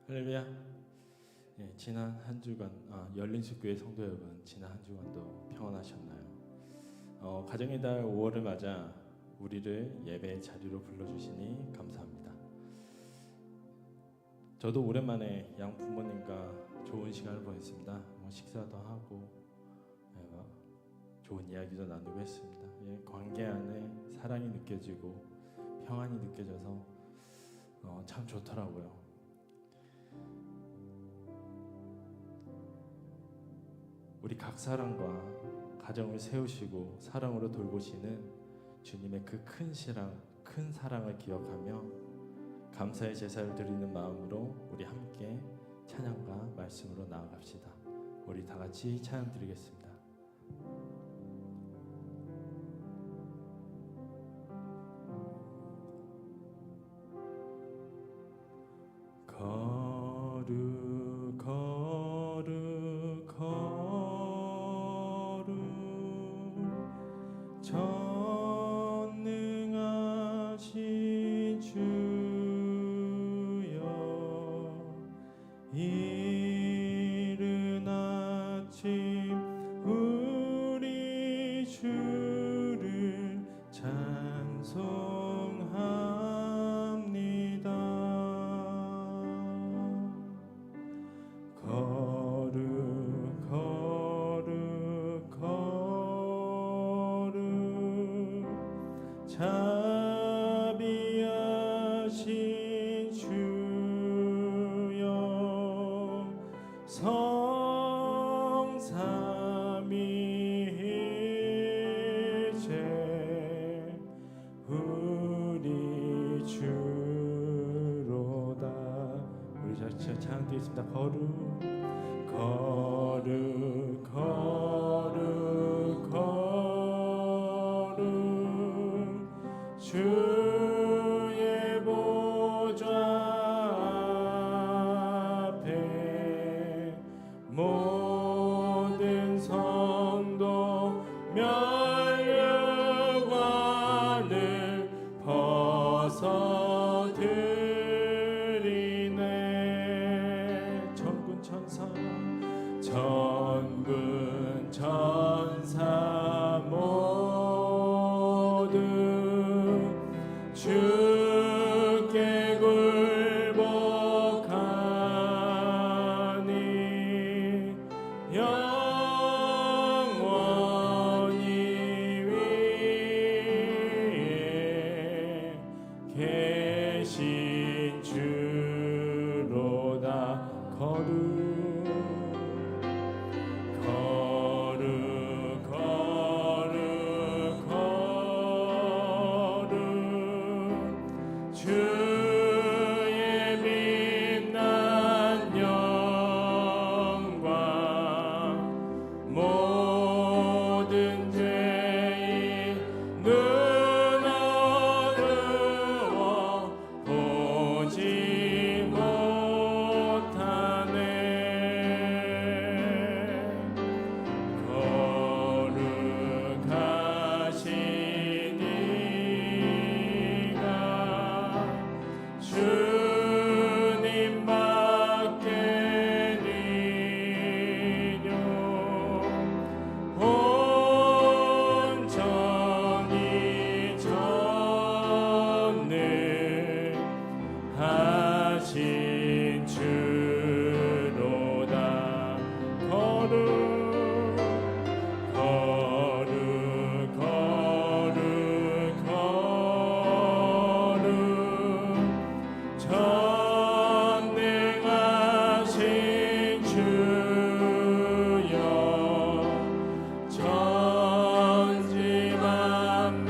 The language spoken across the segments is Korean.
할렐루야. 예, 지난 한 주간 열린숙교회 성도 여러분, 지난 한 주간도 평안하셨나요? 가정의 달 5월을 맞아 우리를 예배 자리로 불러주시니 감사합니다. 저도 오랜만에 양 부모님과 좋은 시간을 보냈습니다. 식사도 하고 좋은 이야기도 나누고 했습니다. 관계 안에 사랑이 느껴지고 평안이 느껴져서 참 좋더라고요. 우리 각 사람과 가정을 세우시고 사랑으로 돌보시는 주님의 그 큰 사랑을 기억하며 감사의 제사를 드리는 마음으로 우리 함께 찬양과 말씀으로 나아갑시다. 우리 다 같이 찬양 드리겠습니다. 전능하신 주여, 이른 아침 우리 주를 찬송합니다. 자비하신 주여, 성삼위일체 우리 주로다. 우리 자체 찬양드리겠습니다. 주의 보좌 앞에 모든 성도 면류관을 벗어드리네. 전군 천사 모두 주께 굴복하니 영원히 위에 계신 주로다. 주의 빛난 영광, 모든 죄인 눈 어두워 보지 못하네. 거룩하신 주님밖에 니뇨. 온전히 전능하신 주로다. 전능하신 주여, 천지 만물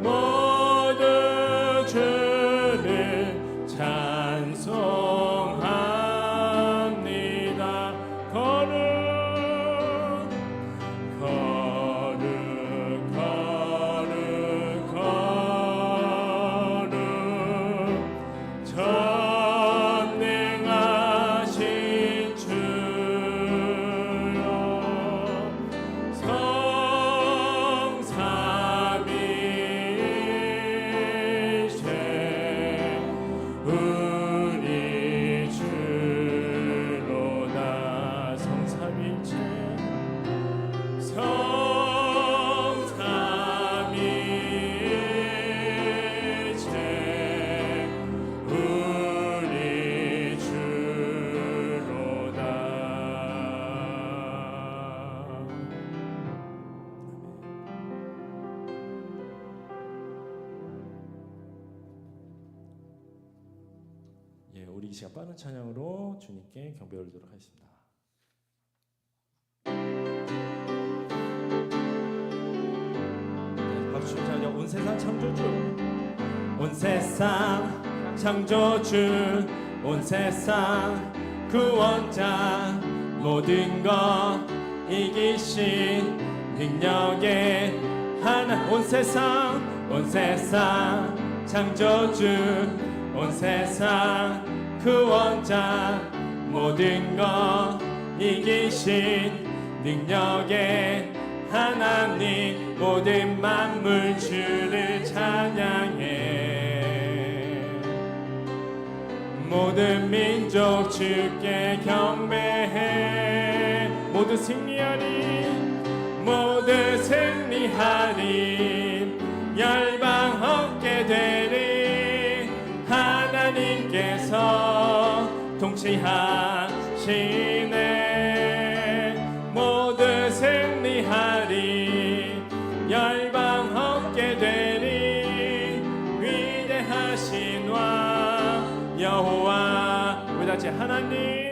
모두 주를 찬송합니다. 전능하신 주여, 성삼위일체 우리 우리 이 시간 빠른 찬양으로 주님께 경배 올리도록 하겠습니다. 박수 찬양. 온 세상 창조주, 온 세상 창조주, 온 세상 구원자, 모든 것 이기신 능력의 하나. 온 세상 창조주, 온 세상 구원자, 모든 것 이기신 능력의 하나님, 모든 만물 주를 찬양해. 모든 민족 주께 경배해. 모두 승리하리, 모두 승리하리. 열방 얻게 되리. 하나님께서 통치하시네. 모두 승리하리. 열방 얻게 되리. 위대하신 왕 여호와. 우리 같이 하나님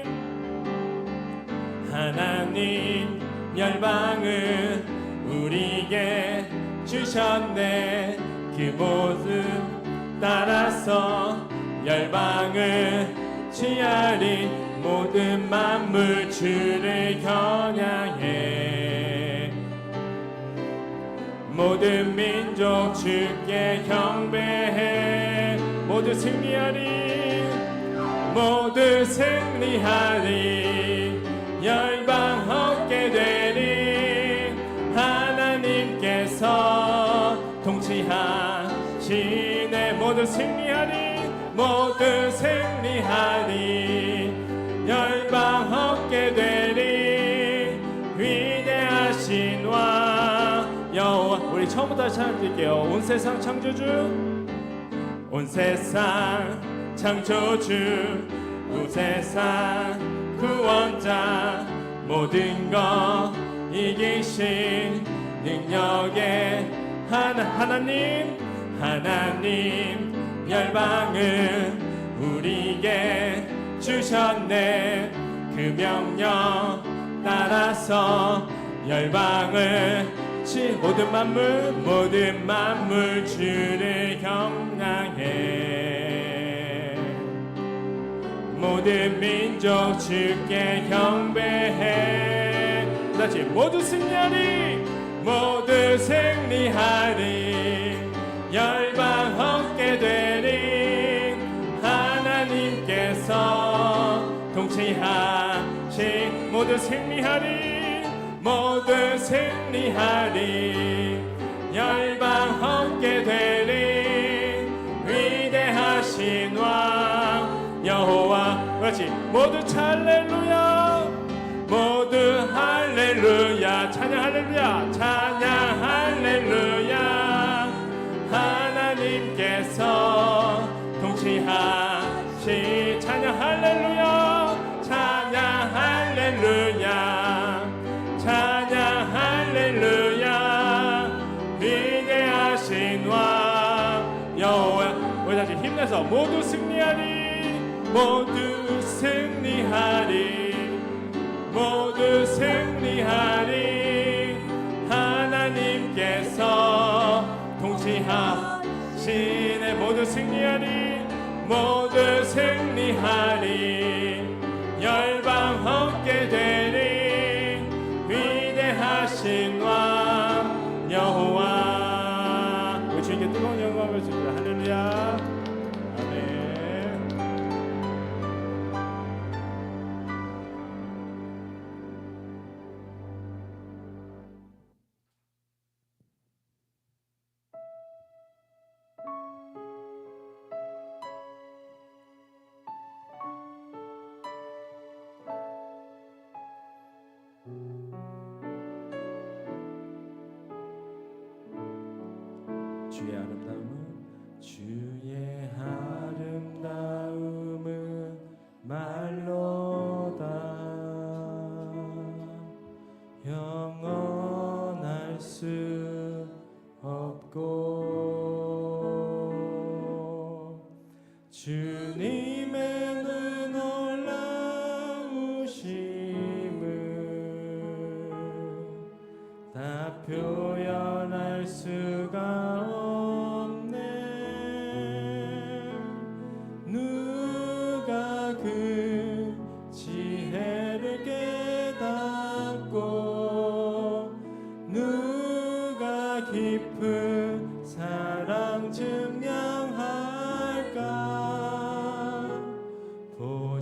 열방을 우리에게 주셨네. 그 모습 따라서 열방을 취하리. 모든 만물 주를 겨냥해. 모든 민족 주께 경배해. 모두 승리하리, 모두 승리하리. 열방 얻게 되리. 하나님께서 통치하시네. 모두 승리하리, 모두 승리하리. 열방 얻게 되리. 위대하신 왕 여호와. 우리 처음부터 찬양드릴게요. 온 세상 창조주, 온 세상 창조주, 온 세상 구원자, 모든 것 이기신 능력의 하나님 열방을 우리에게 주셨네. 그 명령 따라서 열방을 모든 만물 주를 경향해. 모든 민족 주께 경배해. 다시 모두 승리하리, 모두 승리하리. 열방 얻게 되리. 하나님께서 통치하시. 모두 승리하리, 모두 승리하리. 열방 얻게 되리. 위대하신 왕 여호와. 같이 모두 할렐루야, 모두 할렐루야. 찬양 할렐루야, 찬양 할렐루야. 하나님께서 통치하시. 찬양 할렐루야, 찬양 할렐루야. 찬양 할렐루야. 위대하신 왕 여호와. 우리 다시 힘내서 모두 승리하리, 모두 승리하리. 모두 승리하리. 하나님께서 통치하시네. 모두 승리하리, 모두 승리하리. 열방 얻게 되리. 위대하신 왕 여호와. 우리 주님께 뜨거운 영광을 주시라. 할렐루야, 아멘. 주의 아름다움은 말로다 영원할 수 없고 주님은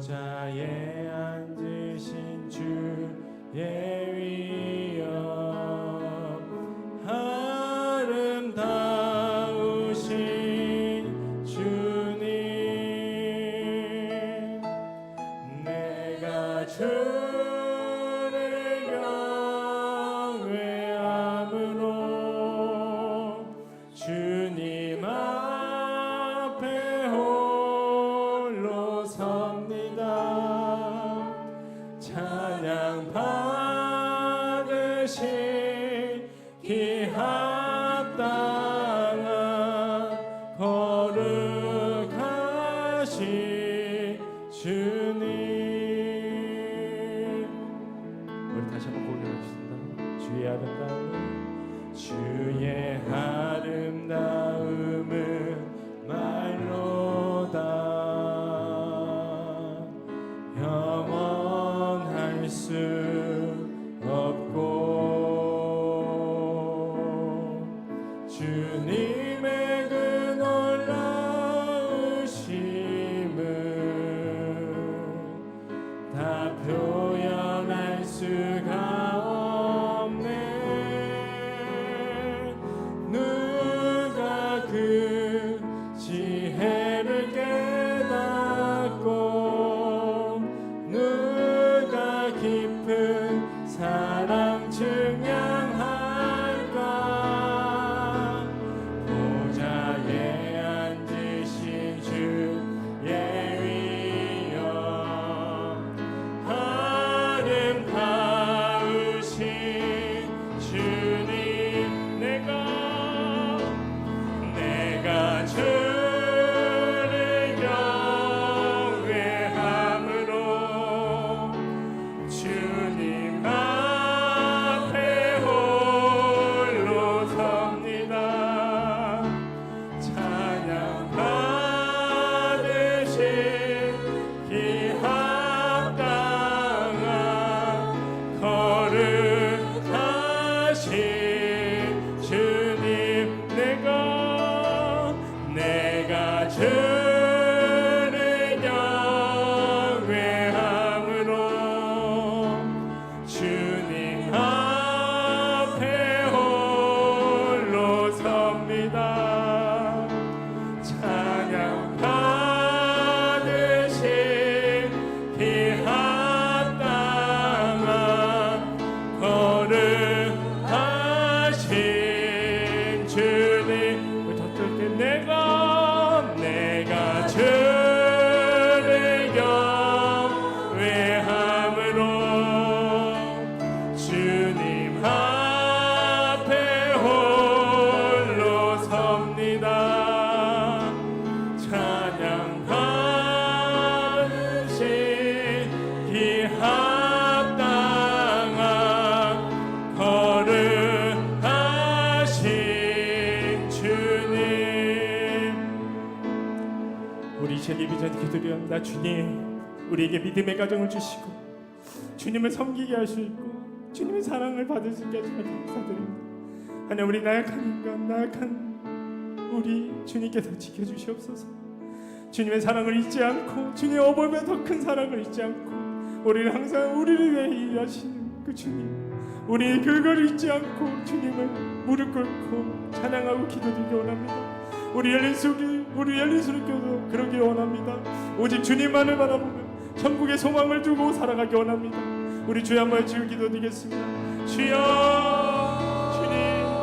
보좌에 앉으신 주의 위엄 아름다우신 주님 내가 주를 경외함으로 주님 앞에 홀로 섭니다. 찬양 받으신 기합당한 거룩하신 주님. 우리 다시 한번 고백하겠습니다. 주의 아름다움, 주의 아름다움은 말로다 영원할 수 없고 주님의 그 놀라우심은 다 표현할 수가 없네. 누가 그 지혜를 깨닫고 누가 깊은 사랑 증명할까. 보좌에 앉으신 주의 위엄 아름다우신 주님 내가 주를 경외함으로 주님 앞에 홀로 섭니다. 찬양 받으신 기합당한 거룩하신 주님 내가 주를 경외함으로 주님 앞에 홀로 섭니다. 찬양 받으신 기합당한 거룩하신 주님. 우리 더 뜨겁게 내가 주를 경외함으로 주님 앞에 홀로 섭니다. 찬양 받으신 기합당한 거룩하신 주님. 우리 이제 예비 전에 기도드립니다. 주님, 우리에게 믿음의 가정을 주시고 주님을 섬기게 할 수 있고 주님의 사랑을 받을 수 있게 하시면 감사드립니다. 하나님, 우리 나약한 인간, 나약한 우리 주님께서 지켜주시옵소서. 주님의 사랑을 잊지 않고 주님의 어버이보다 더 큰 사랑을 잊지 않고 우리를 항상 우리를 위해 일하시는 그 주님, 우리 그걸 잊지 않고 주님을 무릎 꿇고 찬양하고 기도드리기 원합니다. 우리 열린 손을 껴서 그러기 원합니다. 오직 주님만을 바라보며 천국의 소망을 두고 살아가기 원합니다. 우리 주여 한번 주여 기도드리겠습니다. 주여, 주님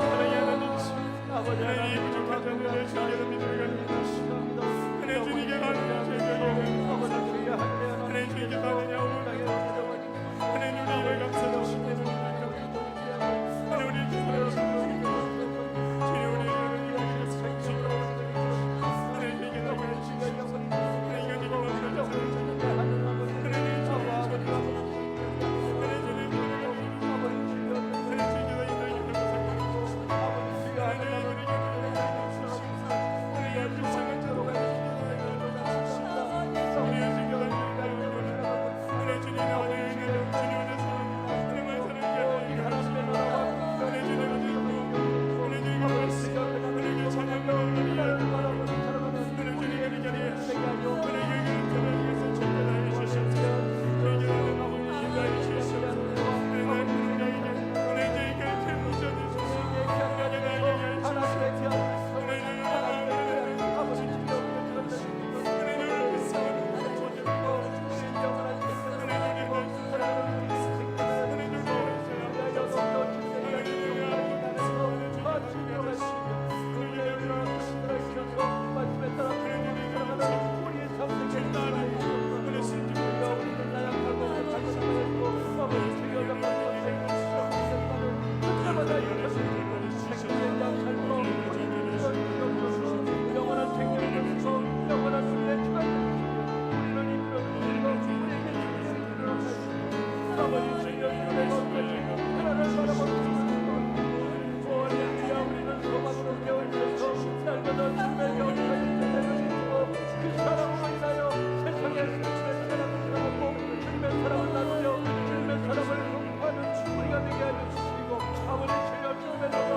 사랑의 하나님, 하나님 부족하지 않는 내 주님께서 믿음을 가집니다. 하나님 주님께 가는 저희가 하나님 주님께 받으냐 하나님 우리 이걸 감사 주시고 하나님 우리 이렇게 살아주시고 주님 우리 하나님 주님께 너무 해주시고 하나님 이거 너무 하나님 아버지 주여 이름의 거룩하시고 하나님을 바라보는 할렐루야 우리는 소망으로 깨어있어서 날마다 주님의 영광을 전해드리고 그 사랑으로 인하여 세상에 주님의 사랑을 나누고 주님의 사랑을 나누며 주님의 사랑을 공부하는 우리가 되게 하여 주시고 아버지 주여 주님의 사랑으로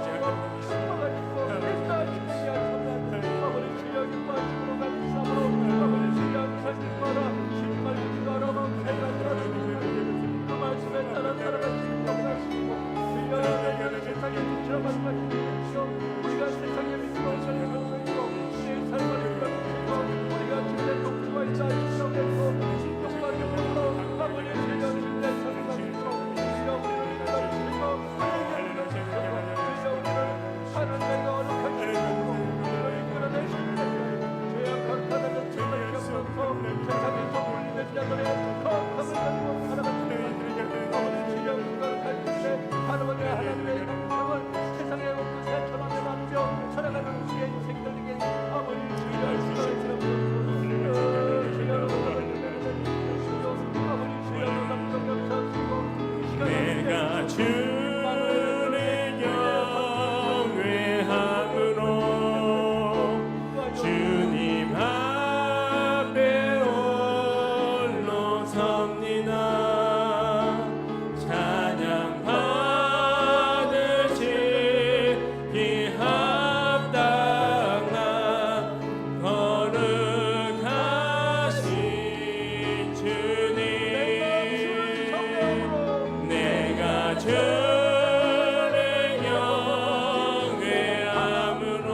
충만하시고 일단 주님이 하시면 아버지 주여 기뻐하시고 감사함으로 아버지 주여 항상 기뻐하라 신발 기도하라 맘새가 따라주시고 그 말씀에 따라 살아가시고 건강하시고 주여 내가 세상에 비추어 말씀하시고 우리가 세상에 비추어 살아가시고 내 삶을 이끌어주시고 우리가 주님의 독주와 있다 인정해서 진정과 영으로 아버지 주여 주님의 성령으로 주여 우리를 이끌어주시고 우리를 하는 내가 어룩한 우리를 이끌어내시는 죄악한 가난한 죄를 겪어서 세상에서 울리는 자들의 거함을 가지고 살아가시는 아버지 주여 그걸 가지고 하나님의 하나님의 영광을 세상의 모든 새처럼에 나누며 살아가는 우리의 인생들에게 아버지 주여 주여 내가 주를 경외함으로 주님 앞에 홀로 섭니다. 찬양 받으시기 합당한 거룩하신 주님 내가 주를 경외함으로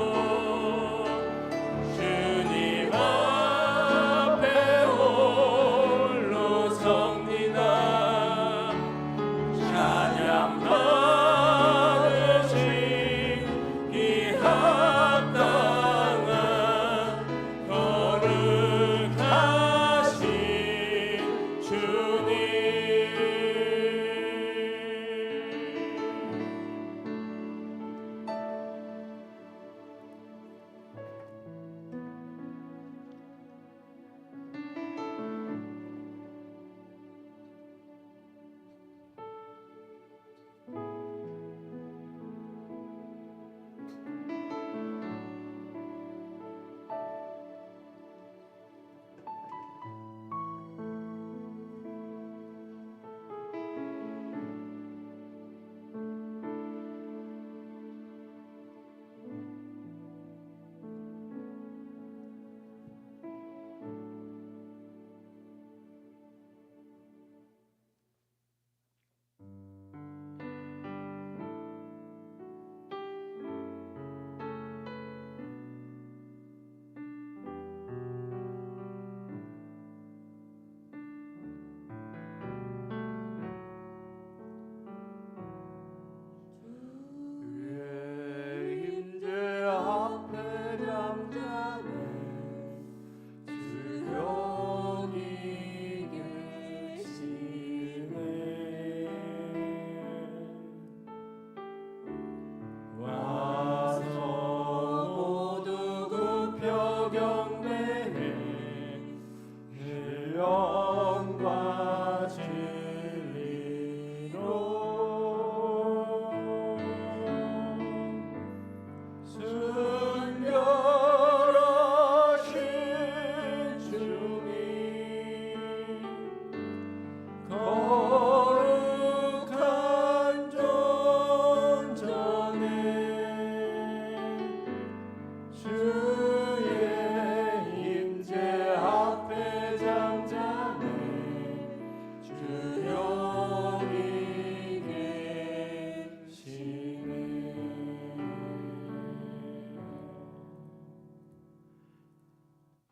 주님 앞에 홀로 섭니다. 찬양 받으시기 합당한 거룩하신 주님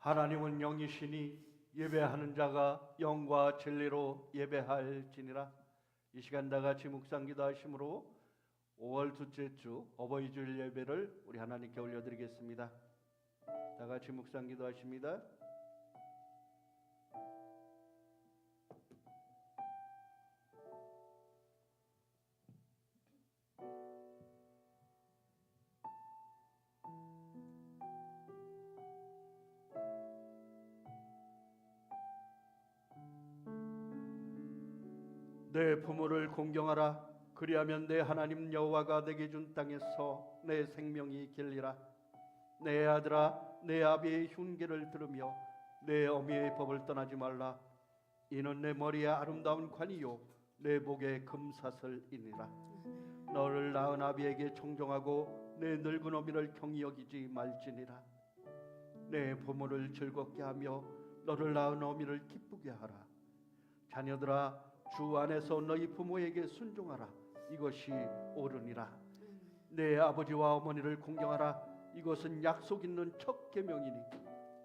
하나님은 영이시니 예배하는 자가 영과 진리로 예배할지니라. 이 시간 다 같이 묵상기도 하심으로 5월 둘째 주 어버이 주일 예배를 우리 하나님께 올려드리겠습니다. 다 같이 묵상기도 하십니다. 내 부모를 공경하라. 그리하면 내 하나님 여호와가 내게 준 땅에서 내 생명이 길리라. 내 아들아, 내 아비의 흉계를 들으며 내 어미의 법을 떠나지 말라. 이는 내 머리에 아름다운 관이요 내 목에 금사슬이니라. 너를 낳은 아비에게 청종하고 내 늙은 어미를 경히 여기지 말지니라. 내 부모를 즐겁게 하며 너를 낳은 어미를 기쁘게 하라. 자녀들아, 주 안에서 너희 부모에게 순종하라. 이것이 옳으니라. 내 아버지와 어머니를 공경하라. 이것은 약속 있는 첫 계명이니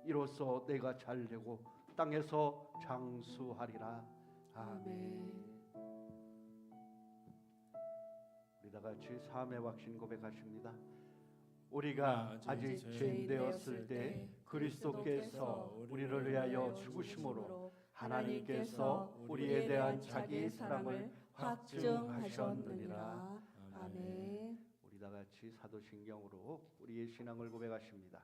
이로써 내가 잘되고 땅에서 장수하리라. 아멘. 우리 다 같이 삶의 확신 고백하십니다. 우리가 아직 죄인 되었을 때 그리스도께서 우리를 위하여 죽으심으로 하나님께서 우리에 대한 자기의 사랑을 확증하셨느니라. 아멘. 우리 다 같이 사도신경으로 우리의 신앙을 고백하십니다.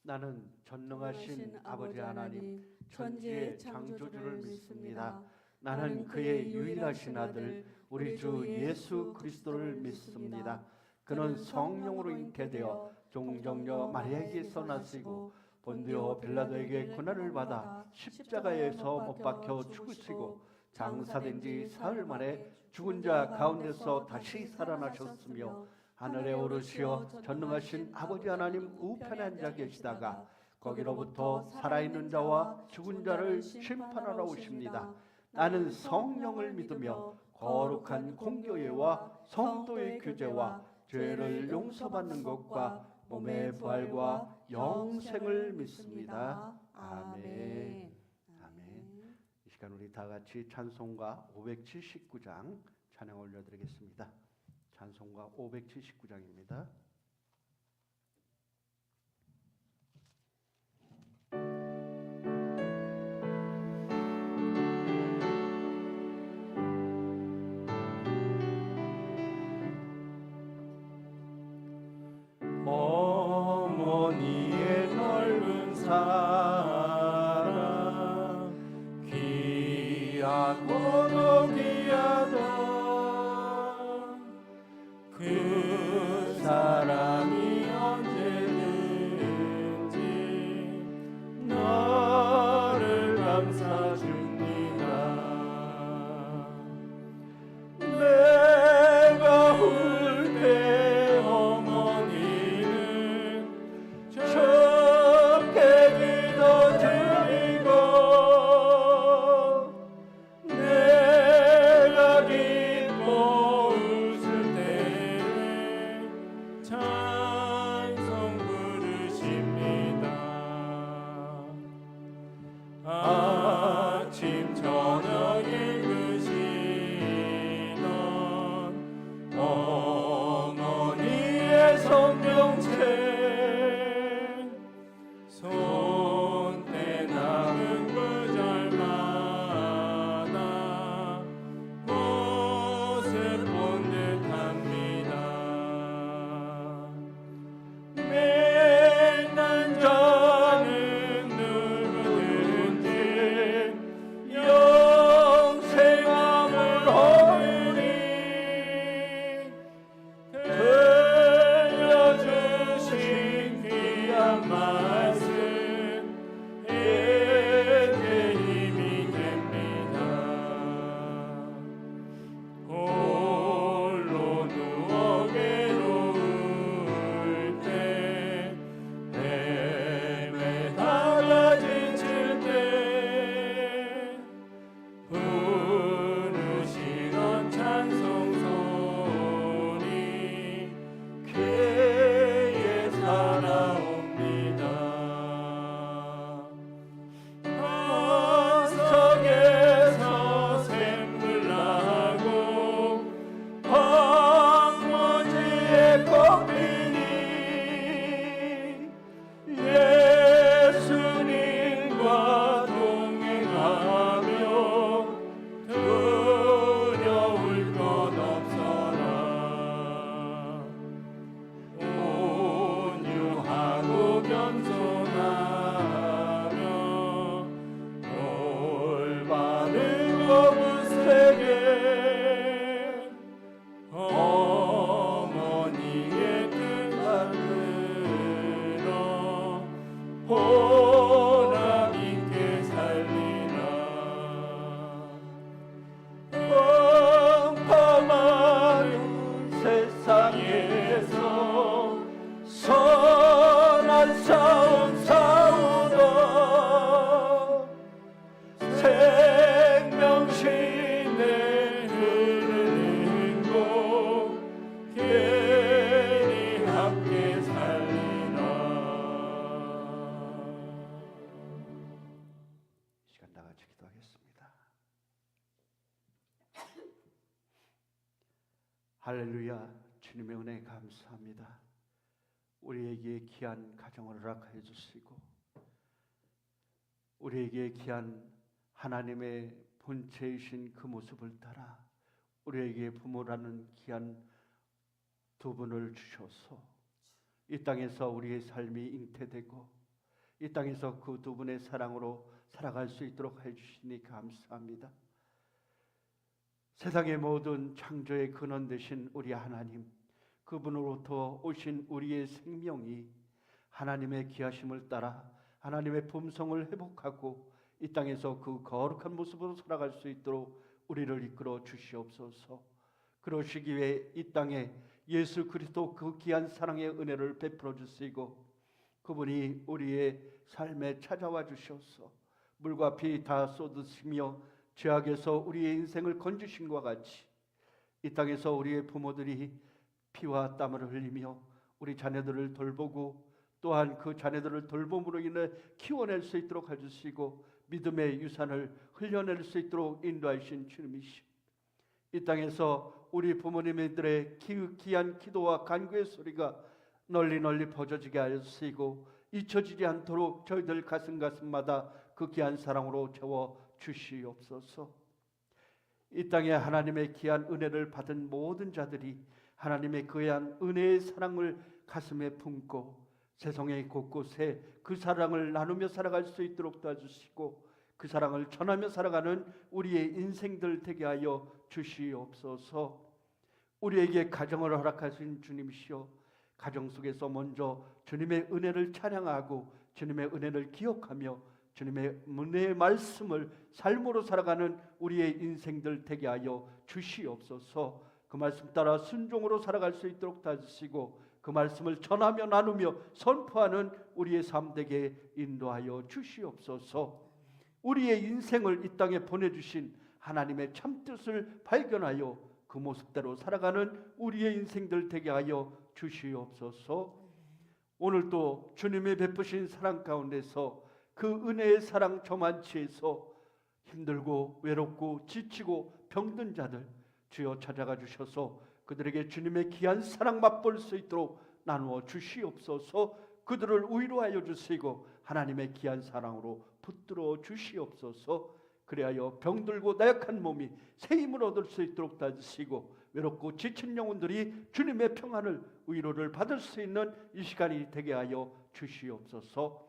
나는 전능하신 아버지 하나님 천지의 창조주를 믿습니다. 나는 그의 유일하신 아들 우리 주 예수 그리스도를 믿습니다. 그는 성령으로 잉태되어 종정녀 마리아에게서 나시고 본디오 빌라도에게 고난을 받아 십자가에서 못 박혀 죽으시고 장사된 지 사흘 만에 죽은 자 가운데서 다시 살아나셨으며 하늘에 오르시어 전능하신 아버지 하나님 우편에 앉아 계시다가 거기로부터 살아있는 자와 죽은 자를 심판하러 오십니다. 나는 성령을 믿으며 거룩한 공교회와 성도의 교제와 죄를 용서받는 것과 몸의 부활과 영생을 믿습니다. 아멘. 아멘. 이 시간 우리 다 같이 찬송가 579장 찬양 올려드리겠습니다. 찬송가 579장입니다. 어머니의 넓은 사랑 귀하고도 귀하다. 그 사랑이 언제든지 너를 감싸줍니다. 내가 울 때 어머니는 좋게 기도드리고 내가 기뻐 웃을 때 찬송 부르십니다. 아침 기도하겠습니다. 할렐루야. 주님의 은혜 감사합니다. 우리에게 귀한 가정을 허락하여 주시고 우리에게 귀한 하나님의 본체이신 그 모습을 따라 우리에게 부모라는 귀한 두 분을 주셔서 이 땅에서 우리의 삶이 잉태되고 이 땅에서 그 두 분의 사랑으로 살아갈 수 있도록 해주시니 감사합니다. 세상의 모든 창조의 근원 되신 우리 하나님, 그분으로부터 오신 우리의 생명이 하나님의 귀하심을 따라 하나님의 품성을 회복하고 이 땅에서 그 거룩한 모습으로 살아갈 수 있도록 우리를 이끌어 주시옵소서. 그러시기 위해 이 땅에 예수 그리스도 그 귀한 사랑의 은혜를 베풀어 주시고 그분이 우리의 삶에 찾아와 주셔서 물과 피 다 쏟으시며 죄악에서 우리의 인생을 건지신 것 같이 이 땅에서 우리의 부모들이 피와 땀을 흘리며 우리 자녀들을 돌보고 또한 그 자녀들을 돌봄으로 인해 키워낼 수 있도록 해주시고 믿음의 유산을 흘려낼 수 있도록 인도하신 주님이시오. 이 땅에서 우리 부모님들의 귀한 기도와 간구의 소리가 널리 퍼져지게 하시고 잊혀지지 않도록 저희들 가슴마다 그 귀한 사랑으로 채워 주시옵소서. 이 땅에 하나님의 귀한 은혜를 받은 모든 자들이 하나님의 귀한 은혜의 사랑을 가슴에 품고 세상의 곳곳에 그 사랑을 나누며 살아갈 수 있도록 도와주시고 그 사랑을 전하며 살아가는 우리의 인생들 되게 하여 주시옵소서. 우리에게 가정을 허락하신 주님이시여, 가정 속에서 먼저 주님의 은혜를 찬양하고 주님의 은혜를 기억하며 주님의 은혜의 말씀을 삶으로 살아가는 우리의 인생들 되게 하여 주시옵소서. 그 말씀 따라 순종으로 살아갈 수 있도록 도와주시고 그 말씀을 전하며 나누며 선포하는 우리의 삶 되게 인도하여 주시옵소서. 우리의 인생을 이 땅에 보내주신 하나님의 참뜻을 발견하여 그 모습대로 살아가는 우리의 인생들 되게 하여 주시옵소서. 오늘도 주님의 베푸신 사랑 가운데서 그 은혜의 사랑 저만치에서 힘들고 외롭고 지치고 병든 자들 주여 찾아가 주셔서 그들에게 주님의 귀한 사랑 맛볼 수 있도록 나누어 주시옵소서. 그들을 위로하여 주시고 하나님의 귀한 사랑으로 붙들어 주시옵소서. 그리하여 병들고 나약한 몸이 새 힘을 얻을 수 있도록 도와주시고 외롭고 지친 영혼들이 주님의 평안을 위로를 받을 수 있는 이 시간이 되게 하여 주시옵소서.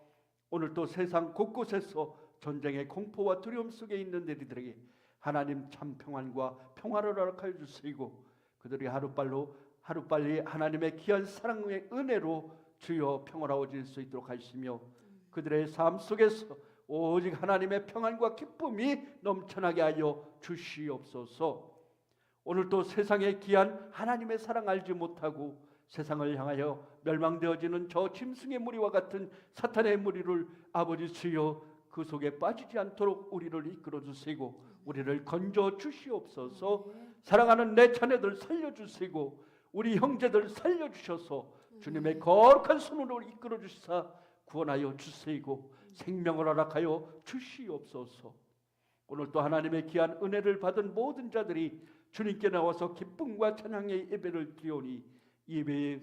오늘 또 세상 곳곳에서 전쟁의 공포와 두려움 속에 있는 이들에게 하나님 참 평안과 평화를 허락하여 주시고 그들이 하루빨리 하나님의 귀한 사랑의 은혜로 주여 평화로워질 수 있도록 하시며 그들의 삶 속에서 오직 하나님의 평안과 기쁨이 넘쳐나게 하여 주시옵소서. 오늘도 세상의 귀한 하나님의 사랑 알지 못하고 세상을 향하여 멸망되어지는 저 짐승의 무리와 같은 사탄의 무리를 아버지 주여 그 속에 빠지지 않도록 우리를 이끌어 주시고 우리를 건져 주시옵소서. 사랑하는 내 자녀들 살려주시고 우리 형제들 살려주셔서 주님의 거룩한 손으로 이끌어 주시사 구원하여 주시고 생명을 허락하여 주시옵소서. 오늘 또 하나님의 귀한 은혜를 받은 모든 자들이 주님께 나와서 기쁨과 찬양의 예배를 드리오니 예배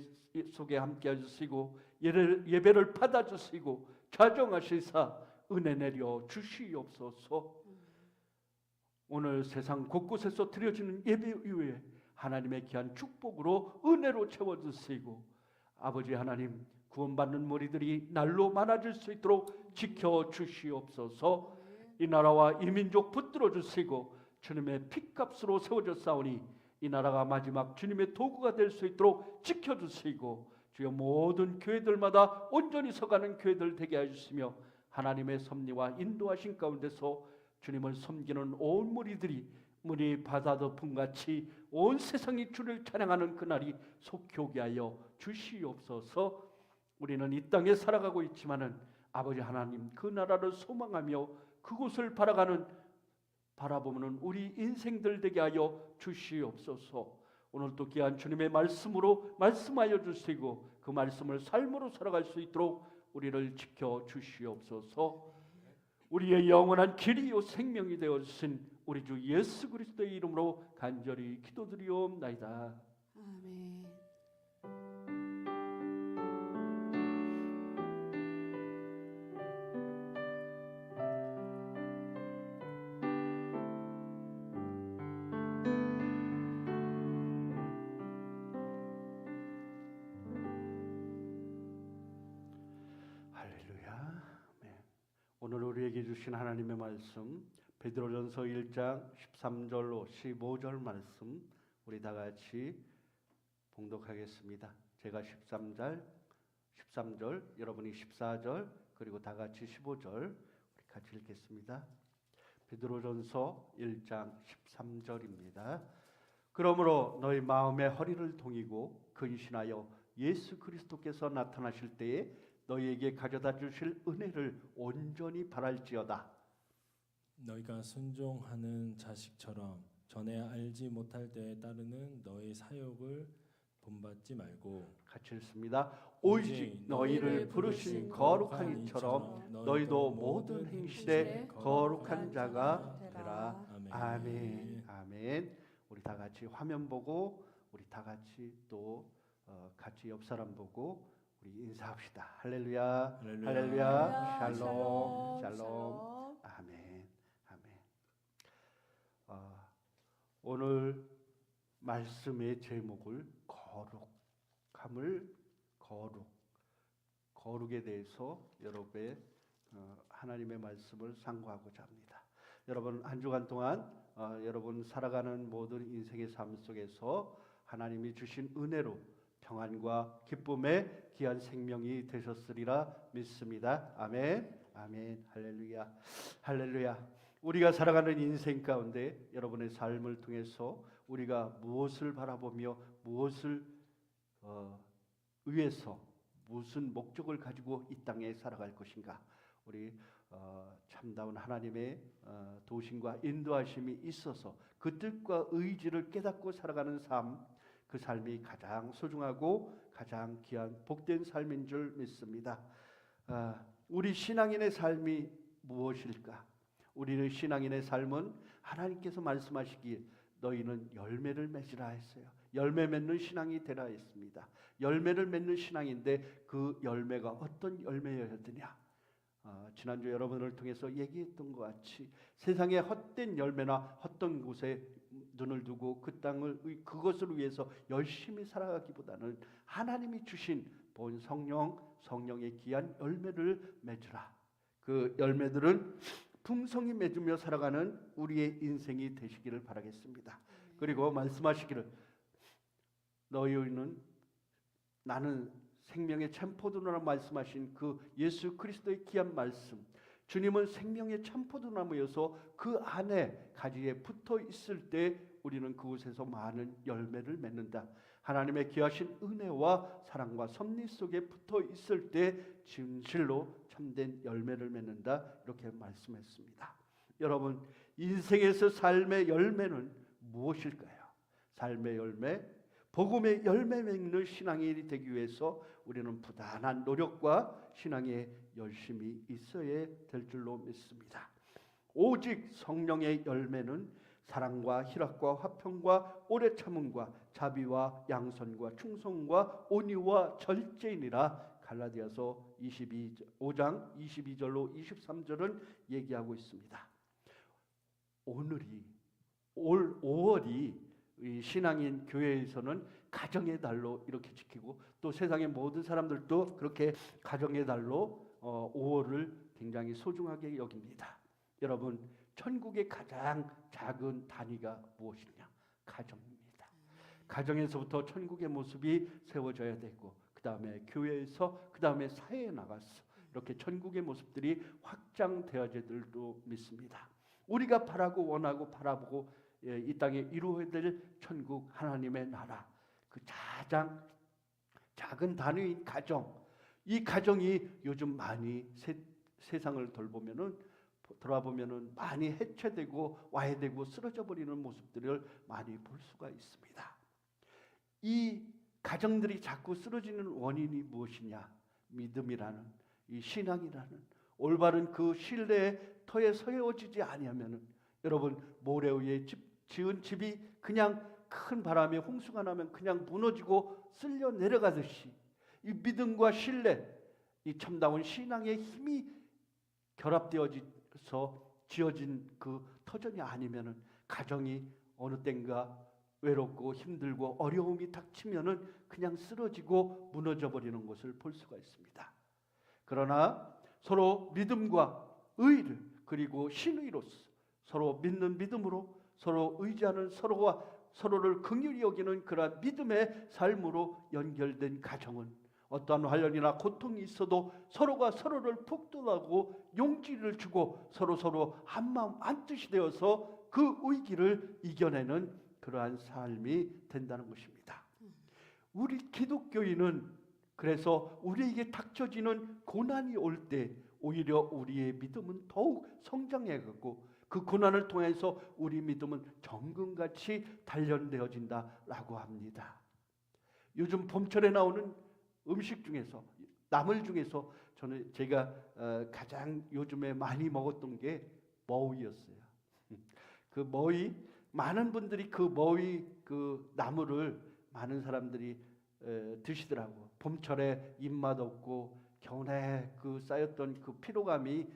속에 함께 해주시고 예배를 받아주시고 좌정하시사 은혜 내려 주시옵소서. 오늘 세상 곳곳에서 드려지는 예배 이후에 하나님의 귀한 축복으로 은혜로 채워주시고 아버지 하나님 구원받는 무리들이 날로 많아질 수 있도록 지켜주시옵소서. 이 나라와 이 민족 붙들어 주시고 주님의 핏값으로 세워졌사오니 이 나라가 마지막 주님의 도구가 될 수 있도록 지켜주시고 주여 모든 교회들마다 온전히 서가는 교회들 되게 해주시며 하나님의 섭리와 인도하신 가운데서 주님을 섬기는 온 무리들이 문이 바다 덮음같이 온 세상이 주를 찬양하는 그날이 속히 오게 하여 주시옵소서. 우리는 이 땅에 살아가고 있지만은 아버지 하나님 그 나라를 소망하며 그곳을 바라보는 우리 인생들 되게 하여 주시옵소서. 오늘도 귀한 주님의 말씀으로 말씀하여 주시고 그 말씀을 삶으로 살아갈 수 있도록 우리를 지켜 주시옵소서. 우리의 영원한 길이요 생명이 되어주신 우리 주 예수 그리스도의 이름으로 간절히 기도드리옵나이다. 아멘. 할렐루야. 네. 오늘 우리에게 주신 하나님의 말씀 베드로전서 1장 13절로 15절 말씀 우리 다 같이 봉독하겠습니다. 제가 13절, 여러분이 14절, 그리고 다 같이 15절 우리 같이 읽겠습니다. 베드로전서 1장 13절입니다. 그러므로 너희 마음의 허리를 동이고 근신하여 예수 그리스도께서 나타나실 때에 너희에게 가져다 주실 은혜를 온전히 바랄지어다. 너희가 순종하는 자식처럼 전에 알지 못할 때에 따르는 너희 사욕을 본받지 말고 같이 읽습니다. 오직 너희를 부르신 거룩한 이처럼 너희도 모든 행실에 거룩한 자가 되라. 아멘. 아멘. 우리 다 같이 화면 보고 우리 다 같이 또 같이 옆 사람 보고 우리 인사합시다. 할렐루야. 할렐루야. 할렐루야. 샬롬. 샬롬. 아멘. 아멘. 오늘 말씀의 제목을 거룩에 대해서 여러분의 하나님의 말씀을 상고하고자 합니다. 여러분 한 주간 동안 여러분 살아가는 모든 인생의 삶 속에서 하나님이 주신 은혜로 평안과 기쁨의 귀한 생명이 되셨으리라 믿습니다. 아멘. 아멘. 할렐루야. 할렐루야. 우리가 살아가는 인생 가운데 여러분의 삶을 통해서 우리가 무엇을 바라보며 무엇을 위해서 무슨 목적을 가지고 이 땅에 살아갈 것인가? 우리 참다운 하나님의 도심과 인도하심이 있어서 그 뜻과 의지를 깨닫고 살아가는 삶, 그 삶이 가장 소중하고 가장 귀한 복된 삶인 줄 믿습니다. 우리 신앙인의 삶이 무엇일까? 우리의 신앙인의 삶은 하나님께서 말씀하시기에 너희는 열매를 맺으라 했어요. 열매 맺는 신앙이 되라 했습니다. 열매를 맺는 신앙인데 그 열매가 어떤 열매여야 되냐? 지난주 여러분을 통해서 얘기했던 것 같이 세상의 헛된 열매나 헛된 곳에 눈을 두고 그 땅을 그것을 위해서 열심히 살아가기보다는 하나님이 주신 본 성령의 귀한 열매를 맺으라. 그 열매들은 풍성히 맺으며 살아가는 우리의 인생이 되시기를 바라겠습니다. 그리고 말씀하시기를 너희는 나는 생명의 참 포도나무 말씀하신 그 예수 그리스도의 귀한 말씀, 주님은 생명의 참 포도나무여서 그 안에 가지에 붙어 있을 때 우리는 그곳에서 많은 열매를 맺는다. 하나님의 귀하신 은혜와 사랑과 섭리 속에 붙어 있을 때 진실로 참된 열매를 맺는다. 이렇게 말씀했습니다. 여러분, 인생에서 삶의 열매는 무엇일까요? 삶의 열매, 복음의 열매 맺는 신앙이 되기 위해서 우리는 부단한 노력과 신앙에 열심히 있어야 될 줄로 믿습니다. 오직 성령의 열매는 사랑과 희락과 화평과 오래 참음과 자비와 양선과 충성과 온유와 절제이니라. 갈라디아서 5장 22절로 23절은 얘기하고 있습니다. 올 5월이 이 신앙인 교회에서는 가정의 달로 이렇게 지키고 또 세상의 모든 사람들도 그렇게 가정의 달로 5월을 굉장히 소중하게 여깁니다. 여러분, 천국의 가장 작은 단위가 무엇이냐? 가정입니다. 가정에서부터 천국의 모습이 세워져야 되고 그 다음에 교회에서 그 다음에 사회에 나가서 이렇게 천국의 모습들이 확장되어야 될 줄도 믿습니다. 우리가 바라고 원하고 바라보고 이 땅에 이루어야 될 천국 하나님의 나라, 그 가장 작은 단위인 가정, 이 가정이 요즘 많이 세상을 돌아보면은 많이 해체되고 와해되고 쓰러져 버리는 모습들을 많이 볼 수가 있습니다. 이 가정들이 자꾸 쓰러지는 원인이 무엇이냐? 믿음이라는 이 신앙이라는 올바른 그 신뢰의 터에 세워지지 아니하면은 여러분 모래 위에 지은 집이 그냥 큰 바람에 홍수가 나면 그냥 무너지고 쓸려 내려가듯이 이 믿음과 신뢰, 이 참다운 신앙의 힘이 결합되어서 지어진 그 터전이 아니면은 가정이 어느 땐가 외롭고 힘들고 어려움이 닥치면은 그냥 쓰러지고 무너져 버리는 것을 볼 수가 있습니다. 그러나 서로 믿음과 의를 그리고 신의로서 서로 믿는 믿음으로 서로 의지하는 서로와 서로를 긍휼히 여기는 그러한 믿음의 삶으로 연결된 가정은 어떠한 환란이나 고통이 있어도 서로가 서로를 북돋하고 용기를 주고 서로 한마음 한뜻이 되어서 그 위기를 이겨내는 그러한 삶이 된다는 것입니다. 우리 기독교인은 그래서 우리에게 닥쳐지는 고난이 올 때 오히려 우리의 믿음은 더욱 성장해가고 그 고난을 통해서 우리 믿음은 정금같이 단련되어진다라고 합니다. 요즘 봄철에 나오는 음식 중에서 나물 중에서 제가 가장 요즘에 많이 먹었던 게 머위였어요. 그 머위 많은 분들이 그 머위 그 나물을 많은 사람들이 드시더라고. 봄철에 입맛 없고 겨울에 그 쌓였던 그 피로감이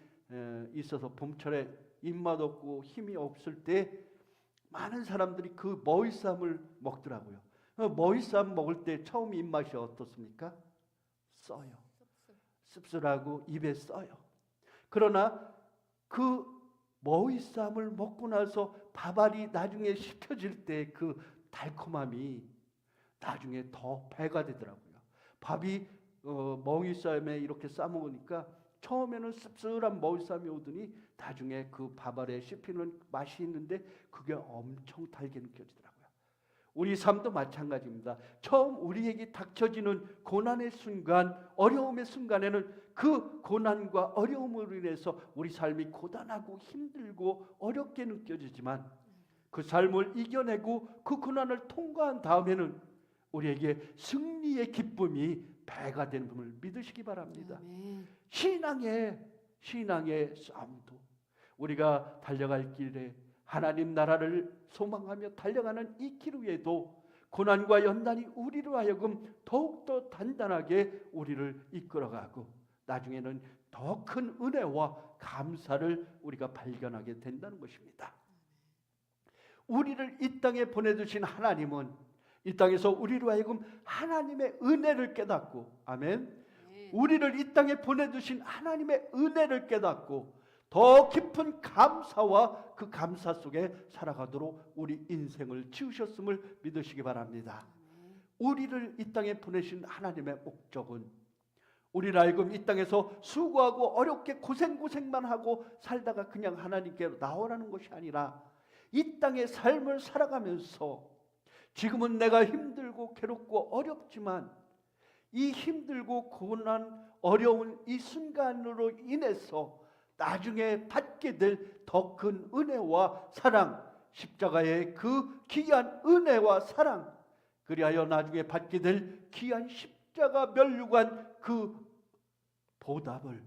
있어서 봄철에 입맛 없고 힘이 없을 때 많은 사람들이 그 머위쌈을 먹더라고요. 머위쌈 먹을 때 처음 입맛이 어떻습니까? 써요. 씁쓸하고 입에 써요. 그러나 그 머위쌈을 먹고 나서 밥알이 나중에 식혀질 때 그 달콤함이 나중에 더 배가 되더라고요. 밥이 머위쌈에 이렇게 싸 먹으니까 처음에는 씁쓸한 머위쌈이 오더니 나중에 그 밥알에 씹히는 맛이 있는데 그게 엄청 달게 느껴지더라고요. 우리 삶도 마찬가지입니다. 처음 우리에게 닥쳐지는 고난의 순간, 어려움의 순간에는 그 고난과 어려움으로 인해서 우리 삶이 고단하고 힘들고 어렵게 느껴지지만 그 삶을 이겨내고 그 고난을 통과한 다음에는 우리에게 승리의 기쁨이 배가 되는 분을 믿으시기 바랍니다. 아멘. 신앙의 싸움도 우리가 달려갈 길에 하나님 나라를 소망하며 달려가는 이 길 위에도 고난과 연단이 우리로 하여금 더욱더 단단하게 우리를 이끌어가고 나중에는 더 큰 은혜와 감사를 우리가 발견하게 된다는 것입니다. 우리를 이 땅에 보내주신 하나님은 이 땅에서 우리로 하여금 하나님의 은혜를 깨닫고 아멘. 우리를 이 땅에 보내주신 하나님의 은혜를 깨닫고 더 깊은 감사와 그 감사 속에 살아가도록 우리 인생을 지으셨음을 믿으시기 바랍니다. 우리를 이 땅에 보내신 하나님의 목적은 우리를 알고 이 땅에서 수고하고 어렵게 고생만 하고 살다가 그냥 하나님께로 나오라는 것이 아니라 이 땅의 삶을 살아가면서 지금은 내가 힘들고 괴롭고 어렵지만 이 힘들고 고난 어려운 이 순간으로 인해서 나중에 받게 될 더 큰 은혜와 사랑, 십자가의 그 귀한 은혜와 사랑, 그리하여 나중에 받게 될 귀한 십자가 면류관 그 보답을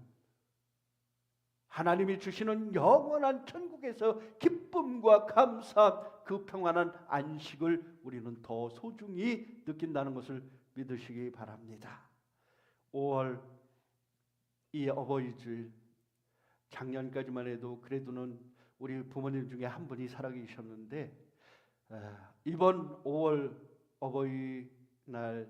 하나님이 주시는 영원한 천국에서 기쁨과 감사, 그 평안한 안식을 우리는 더 소중히 느낀다는 것을 믿으시기 바랍니다. 5월 이 어버이주일 작년까지만 해도 그래도는 우리 부모님 중에 한 분이 살아계셨는데 이번 5월 어버이날은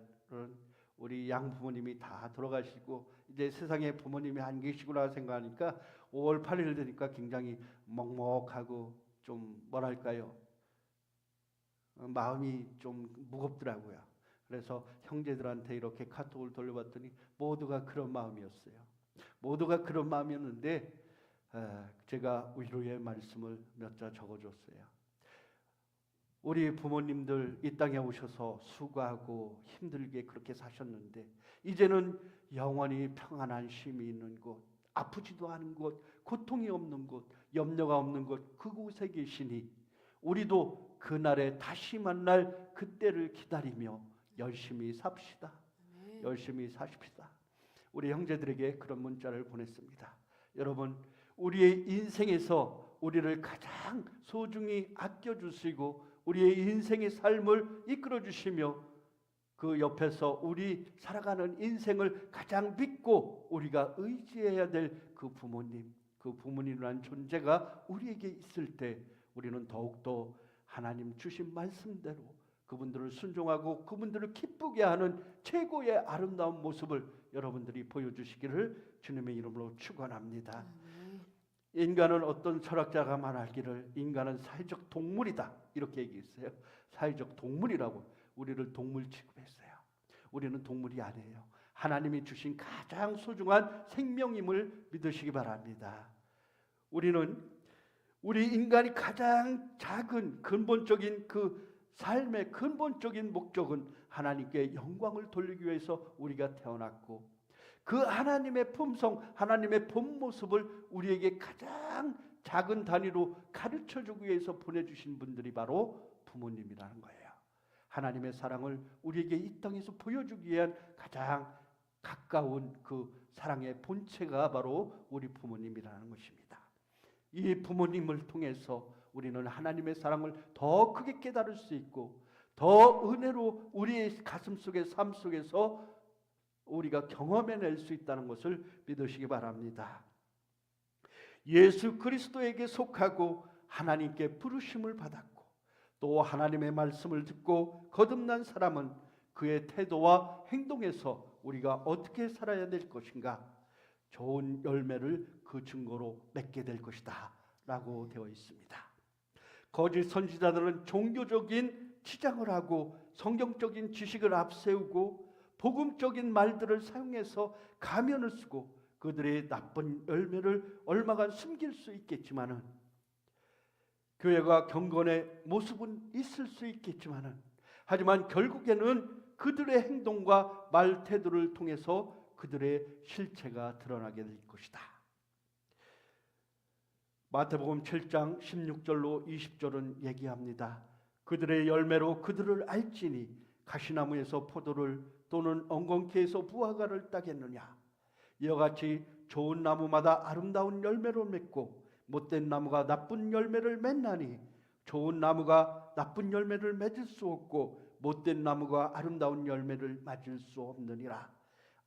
우리 양부모님이 다 돌아가시고 이제 세상에 부모님이 안 계시구나 생각하니까 5월 8일 되니까 굉장히 먹먹하고 좀 뭐랄까요, 마음이 좀 무겁더라고요. 그래서 형제들한테 이렇게 카톡을 돌려봤더니 모두가 그런 마음이었어요. 모두가 그런 마음이었는데 제가 위로의 말씀을 몇 자 적어줬어요. 우리 부모님들 이 땅에 오셔서 수고하고 힘들게 그렇게 사셨는데 이제는 영원히 평안한 쉼이 있는 곳, 아프지도 않은 곳, 고통이 없는 곳, 염려가 없는 곳, 그곳에 계시니 우리도 그날에 다시 만날 그때를 기다리며 열심히 삽시다. 열심히 사십시다. 우리 형제들에게 그런 문자를 보냈습니다. 여러분, 우리의 인생에서 우리를 가장 소중히 아껴주시고 우리의 인생의 삶을 이끌어주시며 그 옆에서 우리 살아가는 인생을 가장 믿고 우리가 의지해야 될 그 부모님, 그 부모님이라는 존재가 우리에게 있을 때 우리는 더욱더 하나님 주신 말씀대로 그분들을 순종하고 그분들을 기쁘게 하는 최고의 아름다운 모습을 여러분들이 보여주시기를 주님의 이름으로 축원합니다. 인간은 어떤 철학자가 말하기를 인간은 사회적 동물이다 이렇게 얘기했어요. 사회적 동물이라고 우리를 동물 취급했어요. 우리는 동물이 아니에요. 하나님이 주신 가장 소중한 생명임을 믿으시기 바랍니다. 우리 인간이 가장 작은 근본적인 그 삶의 근본적인 목적은 하나님께 영광을 돌리기 위해서 우리가 태어났고 그 하나님의 품성, 하나님의 본 모습을 우리에게 가장 작은 단위로 가르쳐주기 위해서 보내주신 분들이 바로 부모님이라는 거예요. 하나님의 사랑을 우리에게 이 땅에서 보여주기 위한 가장 가까운 그 사랑의 본체가 바로 우리 부모님이라는 것입니다. 이 부모님을 통해서 우리는 하나님의 사랑을 더 크게 깨달을 수 있고 더 은혜로 우리의 가슴 속의 삶 속에서 우리가 경험해낼 수 있다는 것을 믿으시기 바랍니다. 예수 그리스도에게 속하고 하나님께 부르심을 받았고 또 하나님의 말씀을 듣고 거듭난 사람은 그의 태도와 행동에서 우리가 어떻게 살아야 될 것인가 좋은 열매를 그 증거로 맺게 될 것이다 라고 되어 있습니다. 거짓 선지자들은 종교적인 치장을 하고 성경적인 지식을 앞세우고 복음적인 말들을 사용해서 가면을 쓰고 그들의 나쁜 열매를 얼마간 숨길 수 있겠지만은 교회가 경건의 모습은 있을 수 있겠지만은 하지만 결국에는 그들의 행동과 말 태도를 통해서 그들의 실체가 드러나게 될 것이다. 마태복음 7장 16절로 20절은 얘기합니다. 그들의 열매로 그들을 알지니 가시나무에서 포도를 또는 엉겅퀴에서 무화과를 따겠느냐. 이와 같이 좋은 나무마다 아름다운 열매를 맺고 못된 나무가 나쁜 열매를 맺나니 좋은 나무가 나쁜 열매를 맺을 수 없고 못된 나무가 아름다운 열매를 맺을 수 없느니라.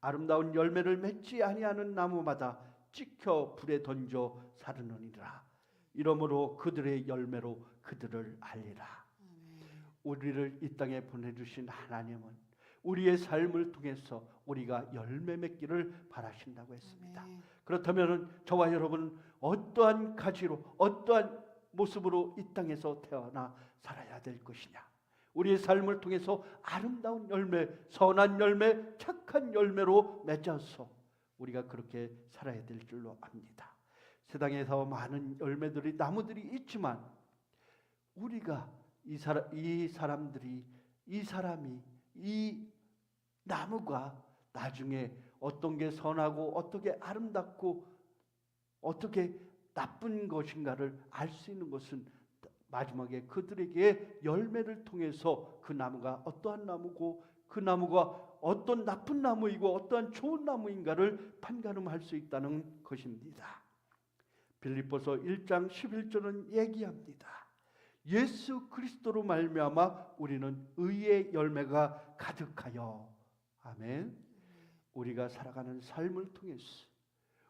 아름다운 열매를 맺지 아니하는 나무마다 찍혀 불에 던져 사르느니라. 이러므로 그들의 열매로 그들을 알리라. 우리를 이 땅에 보내주신 하나님은 우리의 삶을 통해서 우리가 열매 맺기를 바라신다고 했습니다. 그렇다면 저와 여러분은 어떠한 가지로 어떠한 모습으로 이 땅에서 태어나 살아야 될 것이냐. 우리의 삶을 통해서 아름다운 열매, 선한 열매, 착한 열매로 맺어서 우리가 그렇게 살아야 될 줄로 압니다. 세상에서 많은 열매들이 나무들이 있지만 우리가 이 사람이 이 나무가 나중에 어떤 게 선하고 어떻게 아름답고 어떻게 나쁜 것인가를 알 수 있는 것은 마지막에 그들에게 열매를 통해서 그 나무가 어떠한 나무고 그 나무가 어떤 나쁜 나무이고 어떠한 좋은 나무인가를 판가름할 수 있다는 것입니다. 빌립보서 1장 11절은 얘기합니다. 예수 그리스도로 말미암아 우리는 의의 열매가 가득하여 아멘. 우리가 살아가는 삶을 통해서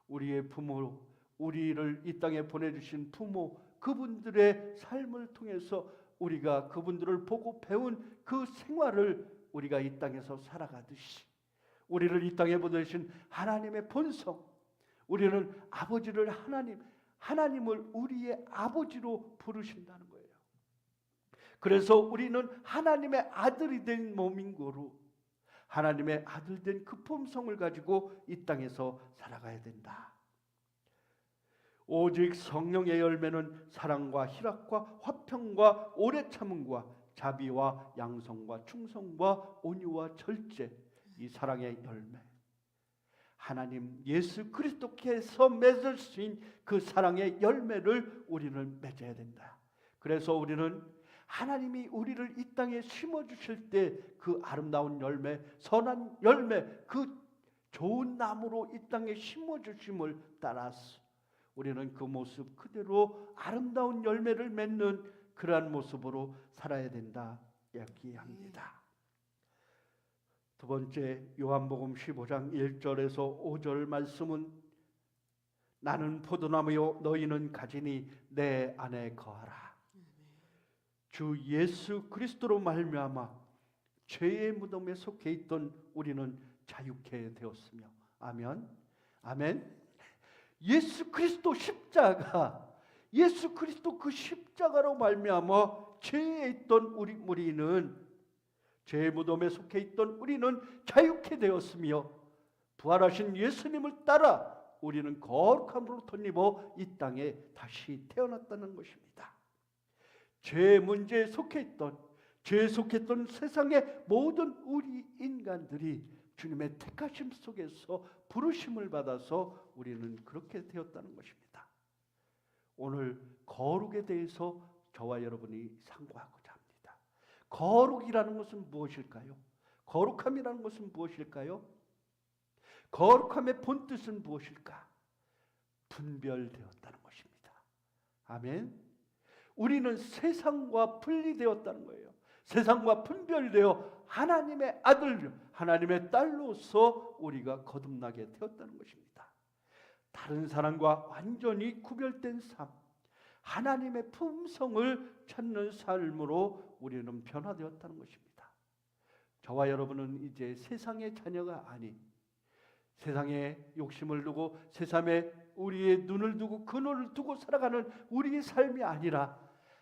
우리의 부모, 우리를 이 땅에 보내주신 부모 그분들의 삶을 통해서 우리가 그분들을 보고 배운 그 생활을 우리가 이 땅에서 살아가듯이 우리를 이 땅에 보내신 하나님의 본성, 우리는 아버지를 하나님을 우리의 아버지로 부르신다는 거예요. 그래서 우리는 하나님의 아들이 된 몸인 거로 하나님의 아들 된 그 품성을 가지고 이 땅에서 살아가야 된다. 오직 성령의 열매는 사랑과 희락과 화평과 오래 참음과 자비와 양성과 충성과 온유와 절제, 이 사랑의 열매. 하나님 예수 그리스도께서 맺을 수 있는 그 사랑의 열매를 우리는 맺어야 된다. 그래서 우리는 하나님이 우리를 이 땅에 심어주실 때 그 아름다운 열매, 선한 열매, 그 좋은 나무로 이 땅에 심어주심을 따라서 우리는 그 모습 그대로 아름다운 열매를 맺는 그러한 모습으로 살아야 된다 이야기합니다. 두 번째 요한복음 15장 1절에서 5절 말씀은 나는 포도나무요 너희는 가지니 내 안에 거하라. 주 예수 그리스도로 말미암아 죄의 무덤에 속해 있던 우리는 자유케 되었으며 아멘. 아멘. 예수 그리스도 십자가, 예수 그리스도 그 십자가로 말미암아 죄에 있던 우리는, 죄의 무덤에 속해 있던 우리는 자유케 되었으며 부활하신 예수님을 따라 우리는 거룩함으로 덧입어 이 땅에 다시 태어났다는 것입니다. 죄의 문제에 속해 있던, 죄에 속했던 세상의 모든 우리 인간들이 주님의 택하심 속에서 부르심을 받아서 우리는 그렇게 되었다는 것입니다. 오늘 거룩에 대해서 저와 여러분이 상고하고자 합니다. 거룩이라는 것은 무엇일까요? 거룩함이라는 것은 무엇일까요? 거룩함의 본뜻은 무엇일까? 분별되었다는 것입니다. 아멘. 우리는 세상과 분리되었다는 거예요. 세상과 분별되어 하나님의 아들, 하나님의 딸로서 우리가 거듭나게 되었다는 것입니다. 다른 사람과 완전히 구별된 삶, 하나님의 품성을 찾는 삶으로 우리는 변화되었다는 것입니다. 저와 여러분은 이제 세상의 자녀가 아닌, 세상에 욕심을 두고 세상에 우리의 눈을 두고 근원을 두고 살아가는 우리의 삶이 아니라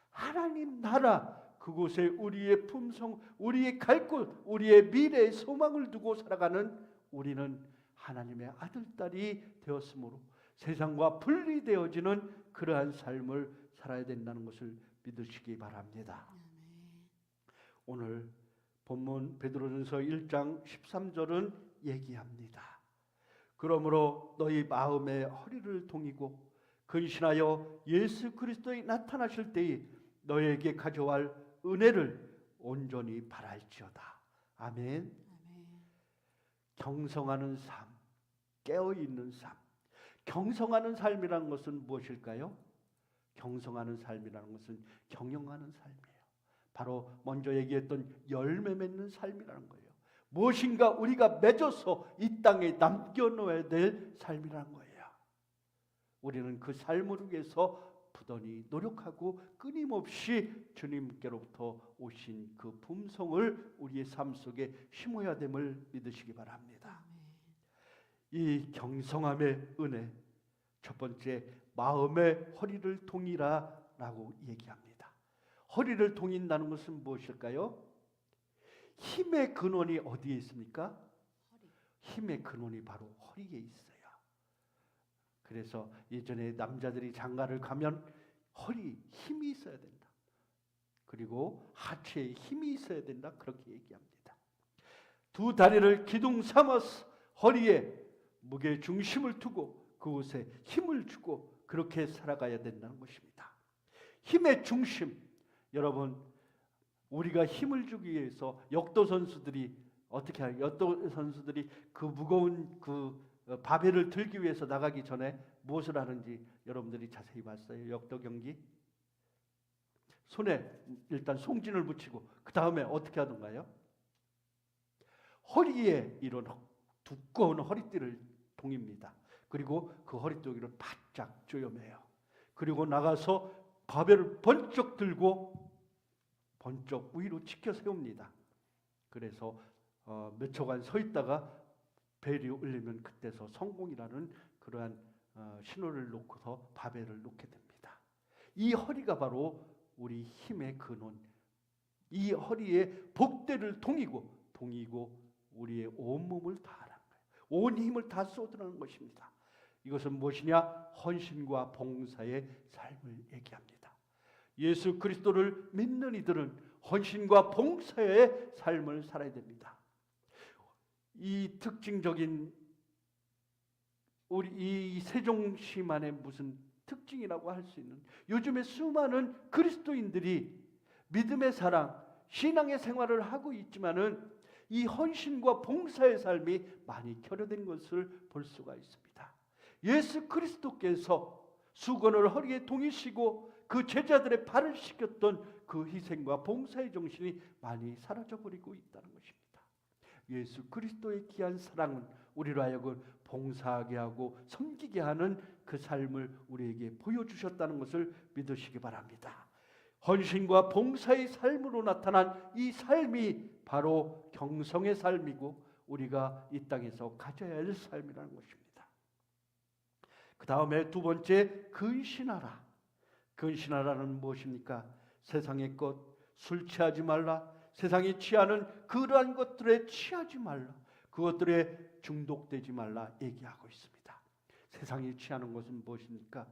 하나님 나라, 그곳에 우리의 품성, 우리의 갈 곳, 우리의 미래의 소망을 두고 살아가는 우리는 하나님의 아들, 딸이 되었으므로 세상과 분리되어지는 그러한 삶을 살아야 된다는 것을 믿으시기 바랍니다. 오늘 본문 베드로전서 1장 13절은 얘기합니다. 그러므로 너희 마음의 허리를 동이고 근신하여 예수 그리스도에 나타나실 때에 너에게 가져갈 은혜를 온전히 바랄지어다. 아멘. 경성하는 삶, 깨어있는 삶. 경성하는 삶이라는 것은 무엇일까요? 경성하는 삶이라는 것은 경영하는 삶이에요. 바로 먼저 얘기했던 열매 맺는 삶이라는 거예요. 무엇인가 우리가 맺어서 이 땅에 남겨놓아야 될 삶이라는 거예요. 우리는 그 삶을 위해서 부단히 노력하고 끊임없이 주님께로부터 오신 그 품성을 우리의 삶 속에 심어야 됨을 믿으시기 바랍니다. 이 경성함의 은혜, 첫 번째 마음의 허리를 동이라라고 얘기합니다. 허리를 동인다는 것은 무엇일까요? 힘의 근원이 어디에 있습니까? 힘의 근원이 바로 허리에 있어요. 그래서 예전에 남자들이 장가를 가면 허리 힘이 있어야 된다. 그리고 하체에 힘이 있어야 된다. 그렇게 얘기합니다. 두 다리를 기둥 삼아서 허리에 무게 중심을 두고 그곳에 힘을 주고 그렇게 살아가야 된다는 것입니다. 힘의 중심, 여러분 우리가 힘을 주기 위해서 역도 선수들이 어떻게 해요? 역도 선수들이 그 무거운 그 바벨을 들기 위해서 나가기 전에 무엇을 하는지 여러분들이 자세히 봤어요? 역도 경기? 손에 일단 송진을 붙이고 그 다음에 어떻게 하던가요? 허리에 이런 두꺼운 허리띠를 동입니다. 그리고 그 허리띠를 바짝 조여매요. 그리고 나가서 바벨을 번쩍 들고 번쩍 위로 치켜 세웁니다. 그래서 몇 초간 서 있다가 벨이 울리면 그때서 성공이라는 그러한 신호를 놓고서 바벨을 놓게 됩니다. 이 허리가 바로 우리 힘의 근원, 이 허리에 복대를 동이고 우리의 온몸을 다하는 거예요. 온 힘을 다 쏟으라는 것입니다. 이것은 무엇이냐? 헌신과 봉사의 삶을 얘기합니다. 예수 그리스도를 믿는 이들은 헌신과 봉사의 삶을 살아야 됩니다. 이 특징적인 우리 이 세종시만의 무슨 특징이라고 할 수 있는, 요즘에 수많은 그리스도인들이 믿음의 사랑, 신앙의 생활을 하고 있지만은 이 헌신과 봉사의 삶이 많이 결여된 것을 볼 수가 있습니다. 예수 그리스도께서 수건을 허리에 동이시고 그 제자들의 발을 씻겼던 그 희생과 봉사의 정신이 많이 사라져버리고 있다는 것입니다. 예수 그리스도의 귀한 사랑은 우리로 하여금 봉사하게 하고 섬기게 하는 그 삶을 우리에게 보여주셨다는 것을 믿으시기 바랍니다. 헌신과 봉사의 삶으로 나타난 이 삶이 바로 경성의 삶이고 우리가 이 땅에서 가져야 할 삶이라는 것입니다. 그 다음에 두 번째, 근신하라. 근신하라는 무엇입니까? 세상의 것, 술 취하지 말라. 세상이 취하는 그러한 것들에 취하지 말라. 그것들에 중독되지 말라 얘기하고 있습니다. 세상이 취하는 것은 무엇입니까?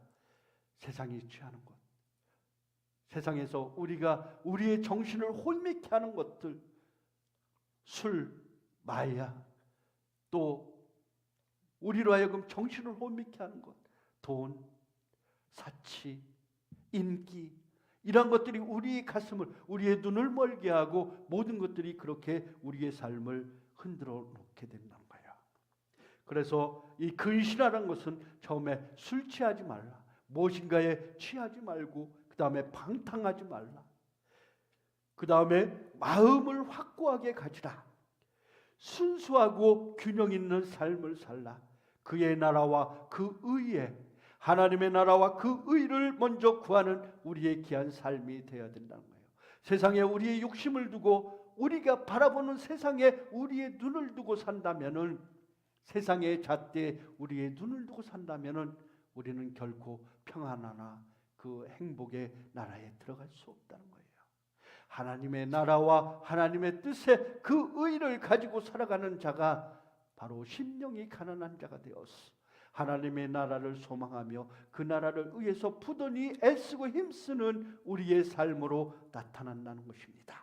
세상이 취하는 것, 세상에서 우리가 우리의 정신을 혼미케 하는 것들, 술, 마약, 또 우리로 하여금 정신을 혼미케 하는 것, 돈, 사치, 인기, 이런 것들이 우리의 가슴을, 우리의 눈을 멀게 하고 모든 것들이 그렇게 우리의 삶을 흔들어 놓게 된다는 거예요. 그래서 이 근신하라는 것은 처음에 술 취하지 말라, 무엇인가에 취하지 말고, 그 다음에 방탕하지 말라, 그 다음에 마음을 확고하게 가지라, 순수하고 균형 있는 삶을 살라. 그의 나라와 그 의에, 하나님의 나라와 그 의를 먼저 구하는 우리의 귀한 삶이 되어야 된다는 거예요. 세상에 우리의 욕심을 두고 우리가 바라보는 세상에 우리의 눈을 두고 산다면은, 세상의 잣대에 우리의 눈을 두고 산다면은 우리는 결코 평안하나 그 행복의 나라에 들어갈 수 없다는 거예요. 하나님의 나라와 하나님의 뜻에 그 의를 가지고 살아가는 자가 바로 심령이 가난한 자가 되었어. 하나님의 나라를 소망하며 그 나라를 위해서 부단히 애쓰고 힘쓰는 우리의 삶으로 나타난다는 것입니다.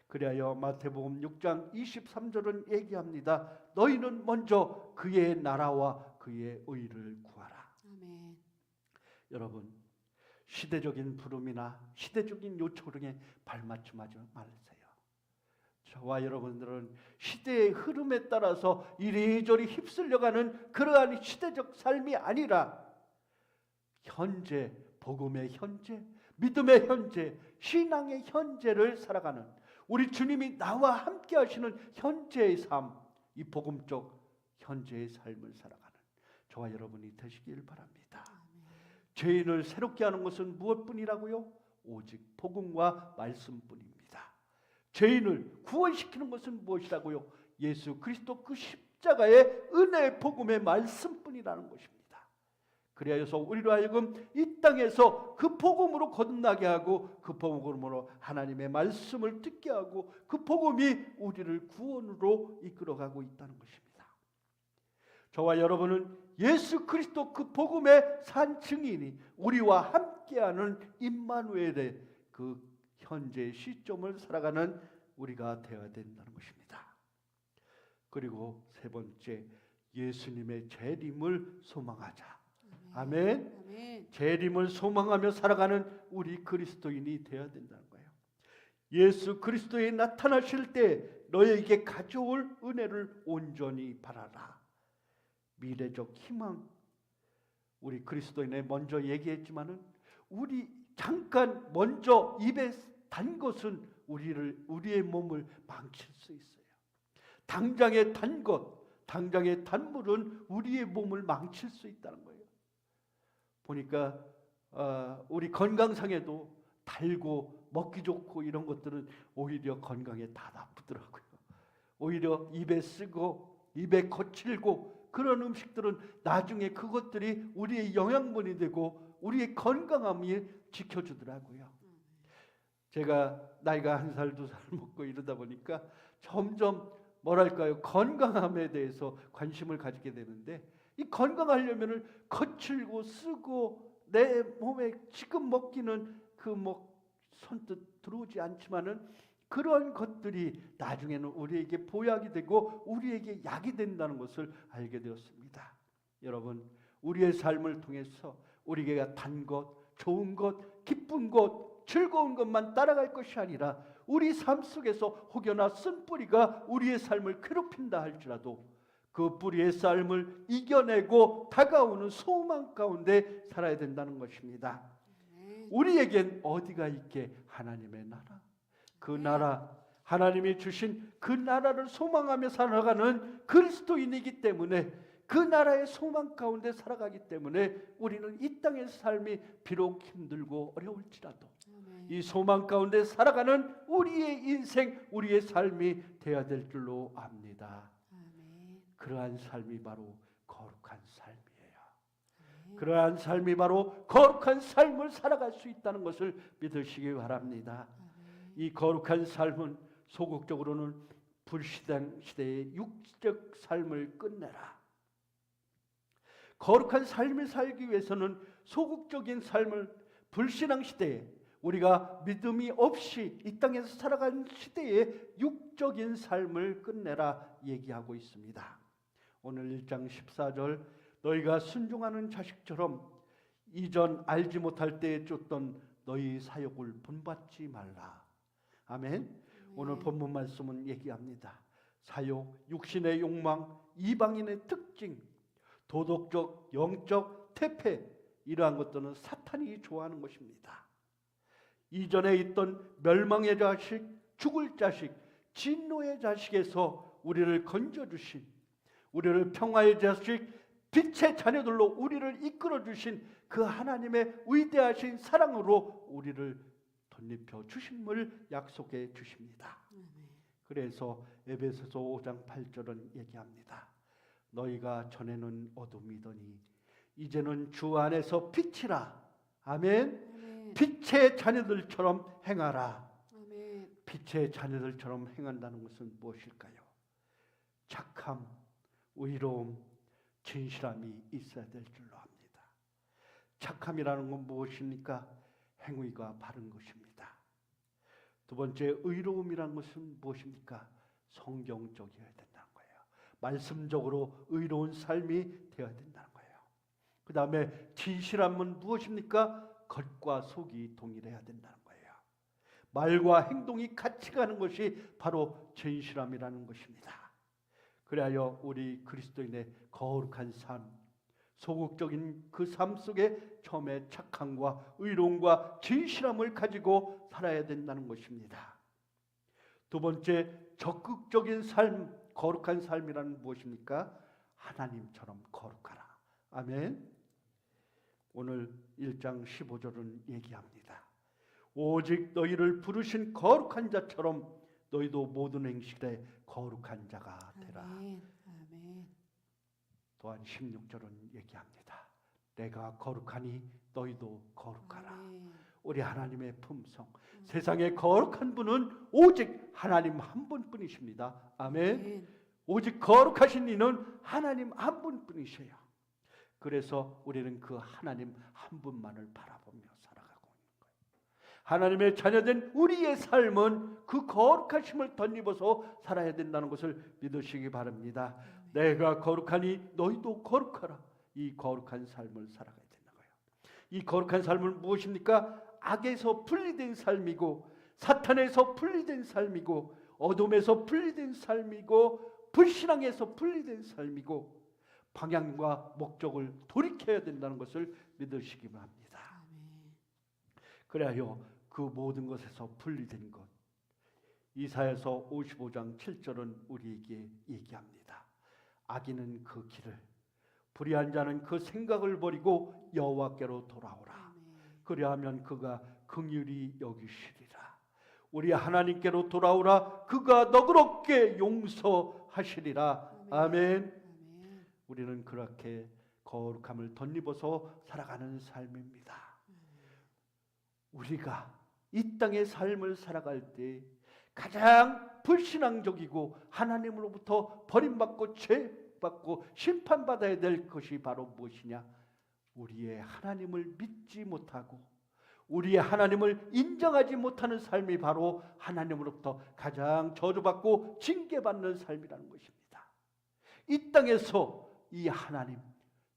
그리하여 마태복음 6장 23절은 얘기합니다. 너희는 먼저 그의 나라와 그의 의를 구하라. 아멘. 여러분, 시대적인 부름이나 시대적인 요청에 발맞춤하지 말으세요. 저와 여러분들은 시대의 흐름에 따라서 이리저리 휩쓸려가는 그러한 시대적 삶이 아니라 현재, 복음의 현재, 믿음의 현재, 신앙의 현재를 살아가는, 우리 주님이 나와 함께 하시는 현재의 삶, 이 복음적 현재의 삶을 살아가는 저와 여러분이 되시길 바랍니다. 죄인을 새롭게 하는 것은 무엇뿐이라고요? 오직 복음과 말씀뿐입니다. 죄인을 구원시키는 것은 무엇이라고요? 예수 그리스도 그 십자가의 은혜의 복음의 말씀뿐이라는 것입니다. 그리하여서 우리로 하여금 이 땅에서 그 복음으로 거듭나게 하고 그 복음으로 하나님의 말씀을 듣게 하고 그 복음이 우리를 구원으로 이끌어가고 있다는 것입니다. 저와 여러분은 예수 그리스도 그 복음의 산 증인이 우리와 함께하는 임마누엘의 그 현재의 시점을 살아가는 우리가 되어야 된다는 것입니다. 그리고 세 번째, 예수님의 재림을 소망하자. 아멘. 아멘. 재림을 소망하며 살아가는 우리 그리스도인이 되어야 된다는 거예요. 예수 그리스도에 나타나실 때 너에게 가져올 은혜를 온전히 바라라. 미래적 희망, 우리 그리스도인에 먼저 얘기했지만은 우리 잠깐 먼저 입에 단 것은 우리의 몸을 망칠 수 있어요. 당장에 단 것, 당장의 단물은 우리의 몸을 망칠 수 있다는 거예요. 보니까 우리 건강상에도 달고 먹기 좋고 이런 것들은 오히려 건강에 다 나쁘더라고요. 오히려 입에 쓰고 입에 거칠고 그런 음식들은 나중에 그것들이 우리의 영양분이 되고 우리의 건강함이 지켜주더라고요. 제가 나이가 1살, 2살 먹고 이러다 보니까 점점 뭐랄까요, 건강함에 대해서 관심을 가지게 되는데, 이 건강하려면은 거칠고 쓰고 내 몸에 지금 먹기는 선뜻 들어오지 않지만은 그런 것들이 나중에는 우리에게 보약이 되고 우리에게 약이 된다는 것을 알게 되었습니다. 여러분, 우리의 삶을 통해서 우리에게 단 것, 좋은 것, 기쁜 것, 즐거운 것만 따라갈 것이 아니라 우리 삶 속에서 혹여나 쓴뿌리가 우리의 삶을 괴롭힌다 할지라도 그 뿌리의 삶을 이겨내고 다가오는 소망 가운데 살아야 된다는 것입니다. 우리에겐 어디가 있게? 하나님의 나라. 그 나라, 하나님이 주신 그 나라를 소망하며 살아가는 그리스도인이기 때문에, 그 나라의 소망 가운데 살아가기 때문에 우리는 이 땅의 삶이 비록 힘들고 어려울지라도 이 소망 가운데 살아가는 우리의 인생, 우리의 삶이 되어야 될 줄로 압니다. 그러한 삶이 바로 거룩한 삶이에요. 그러한 삶이 바로 거룩한 삶을 살아갈 수 있다는 것을 믿으시기 바랍니다. 이 거룩한 삶은 소극적으로는 불신앙 시대의 육적 삶을 끝내라. 거룩한 삶을 살기 위해서는 소극적인 삶을, 불신앙 시대에 우리가 믿음이 없이 이 땅에서 살아가는 시대에 육적인 삶을 끝내라 얘기하고 있습니다. 오늘 1장 14절, 너희가 순종하는 자식처럼 이전 알지 못할 때에 쫓던 너희 사욕을 본받지 말라. 아멘. 오늘 본문 말씀은 얘기합니다. 사욕, 육신의 욕망, 이방인의 특징, 도덕적, 영적 태폐, 이러한 것들은 사탄이 좋아하는 것입니다. 이전에 있던 멸망의 자식, 죽을 자식, 진노의 자식에서 우리를 건져주신, 우리를 평화의 자식, 빛의 자녀들로 우리를 이끌어주신 그 하나님의 위대하신 사랑으로 우리를 덧입혀 주심을 약속해 주십니다. 그래서 에베소서 5장 8절은 얘기합니다. 너희가 전에는 어둠이더니 이제는 주 안에서 빛이라. 아멘. 빛의 자녀들처럼 행하라. 빛의 자녀들처럼 행한다는 것은 무엇일까요? 착함, 의로움, 진실함이 있어야 될 줄로 압니다. 착함이라는 건 무엇입니까? 행위가 바른 것입니다. 두 번째, 의로움이라는 것은 무엇입니까? 성경적이어야 된다는 거예요. 말씀적으로 의로운 삶이 되어야 된다는 거예요. 그 다음에 진실함은 무엇입니까? 겉과 속이 동일해야 된다는 거예요. 말과 행동이 같이 가는 것이 바로 진실함이라는 것입니다. 그래야 우리 그리스도인의 거룩한 삶, 소극적인 그 삶 속에 처음에 착함과 의로움과 진실함을 가지고 살아야 된다는 것입니다. 두 번째, 적극적인 삶, 거룩한 삶이라는 무엇입니까? 하나님처럼 거룩하라. 아멘. 오늘 1장 15절은 얘기합니다. 오직 너희를 부르신 거룩한 자처럼 너희도 모든 행실에 거룩한 자가 되라. 아멘. 또한 16절은 얘기합니다. 내가 거룩하니 너희도 거룩하라. 아멘. 우리 하나님의 품성, 세상에 거룩한 분은 오직 하나님 한 분뿐이십니다. 아멘. 오직 거룩하신 이는 하나님 한 분뿐이셔요. 그래서 우리는 그 하나님 한 분만을 바라보며 살아가고 있는 거예요. 하나님의 자녀된 우리의 삶은 그 거룩하심을 덧입어서 살아야 된다는 것을 믿으시기 바랍니다. 내가 거룩하니 너희도 거룩하라. 이 거룩한 삶을 살아가야 된다는 거예요. 이 거룩한 삶은 무엇입니까? 악에서 분리된 삶이고, 사탄에서 분리된 삶이고, 어둠에서 분리된 삶이고, 불신앙에서 분리된 삶이고, 방향과 목적을 돌이켜야 된다는 것을 믿으시기 바랍니다. 그래야 그 모든 것에서 분리된 것, 이사야서 55장 7절은 우리에게 얘기합니다. 악인은 그 길을, 불의한 자는 그 생각을 버리고 여호와께로 돌아오라. 그리하면 그가 긍휼히 여기시리라. 우리 하나님께로 돌아오라. 그가 너그럽게 용서하시리라. 아멘. 우리는 그렇게 거룩함을 덧입어서 살아가는 삶입니다. 우리가 이 땅의 삶을 살아갈 때 가장 불신앙적이고 하나님으로부터 버림받고 죄받고 심판받아야 될 것이 바로 무엇이냐? 우리의 하나님을 믿지 못하고 우리의 하나님을 인정하지 못하는 삶이 바로 하나님으로부터 가장 저주받고 징계받는 삶이라는 것입니다. 이 땅에서 이 하나님,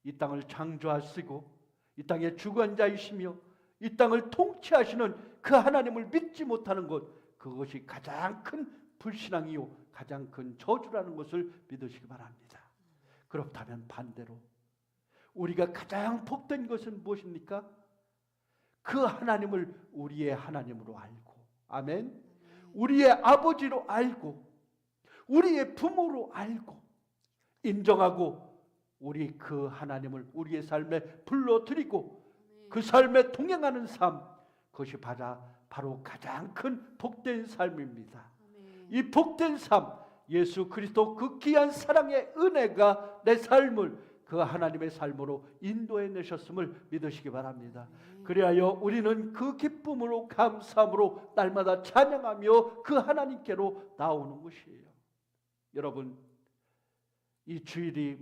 이 땅을 창조하시고 이 땅의 주관자이시며 이 땅을 통치하시는 그 하나님을 믿지 못하는 것, 그것이 가장 큰 불신앙이요 가장 큰 저주라는 것을 믿으시기 바랍니다. 그렇다면 반대로 우리가 가장 복된 것은 무엇입니까? 그 하나님을 우리의 하나님으로 알고, 아멘, 우리의 아버지로 알고, 우리의 부모로 알고 인정하고 우리 그 하나님을 우리의 삶에 불러들이고 그 삶에 동행하는 삶, 그것이 바로 가장 큰 복된 삶입니다. 이 복된 삶, 예수 그리스도 그 귀한 사랑의 은혜가 내 삶을 그 하나님의 삶으로 인도해 내셨음을 믿으시기 바랍니다. 그리하여 우리는 그 기쁨으로 감사함으로 날마다 찬양하며 그 하나님께로 나오는 것이에요. 여러분, 이 주일이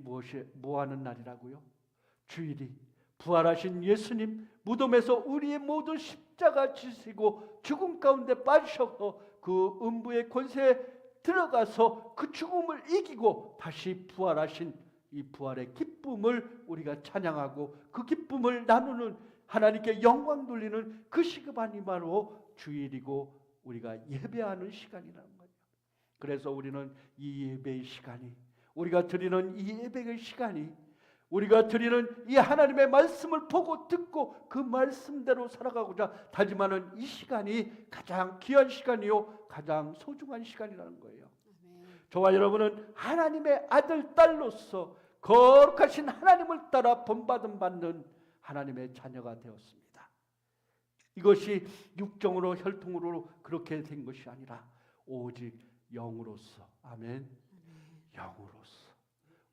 뭐 하는 날이라고요? 주일이 부활하신 예수님 무덤에서 우리의 모든 십자가 지시고 죽음 가운데 빠지셔서 그 음부의 권세에 들어가서 그 죽음을 이기고 다시 부활하신 이 부활의 기쁨을 우리가 찬양하고 그 기쁨을 나누는, 하나님께 영광 돌리는 그 시간이 바로 주일이고 우리가 예배하는 시간이라는 거예요. 그래서 우리는 이 예배의 시간이, 우리가 드리는 이 예배의 시간이, 우리가 드리는 이 하나님의 말씀을 보고 듣고 그 말씀대로 살아가고자 다짐하는 이 시간이 가장 귀한 시간이요 가장 소중한 시간이라는 거예요. 저와 여러분은 하나님의 아들, 딸로서 거룩하신 하나님을 따라 본받는 하나님의 자녀가 되었습니다. 이것이 육정으로 혈통으로 그렇게 된 것이 아니라 오직 영으로서, 아멘, 영으로서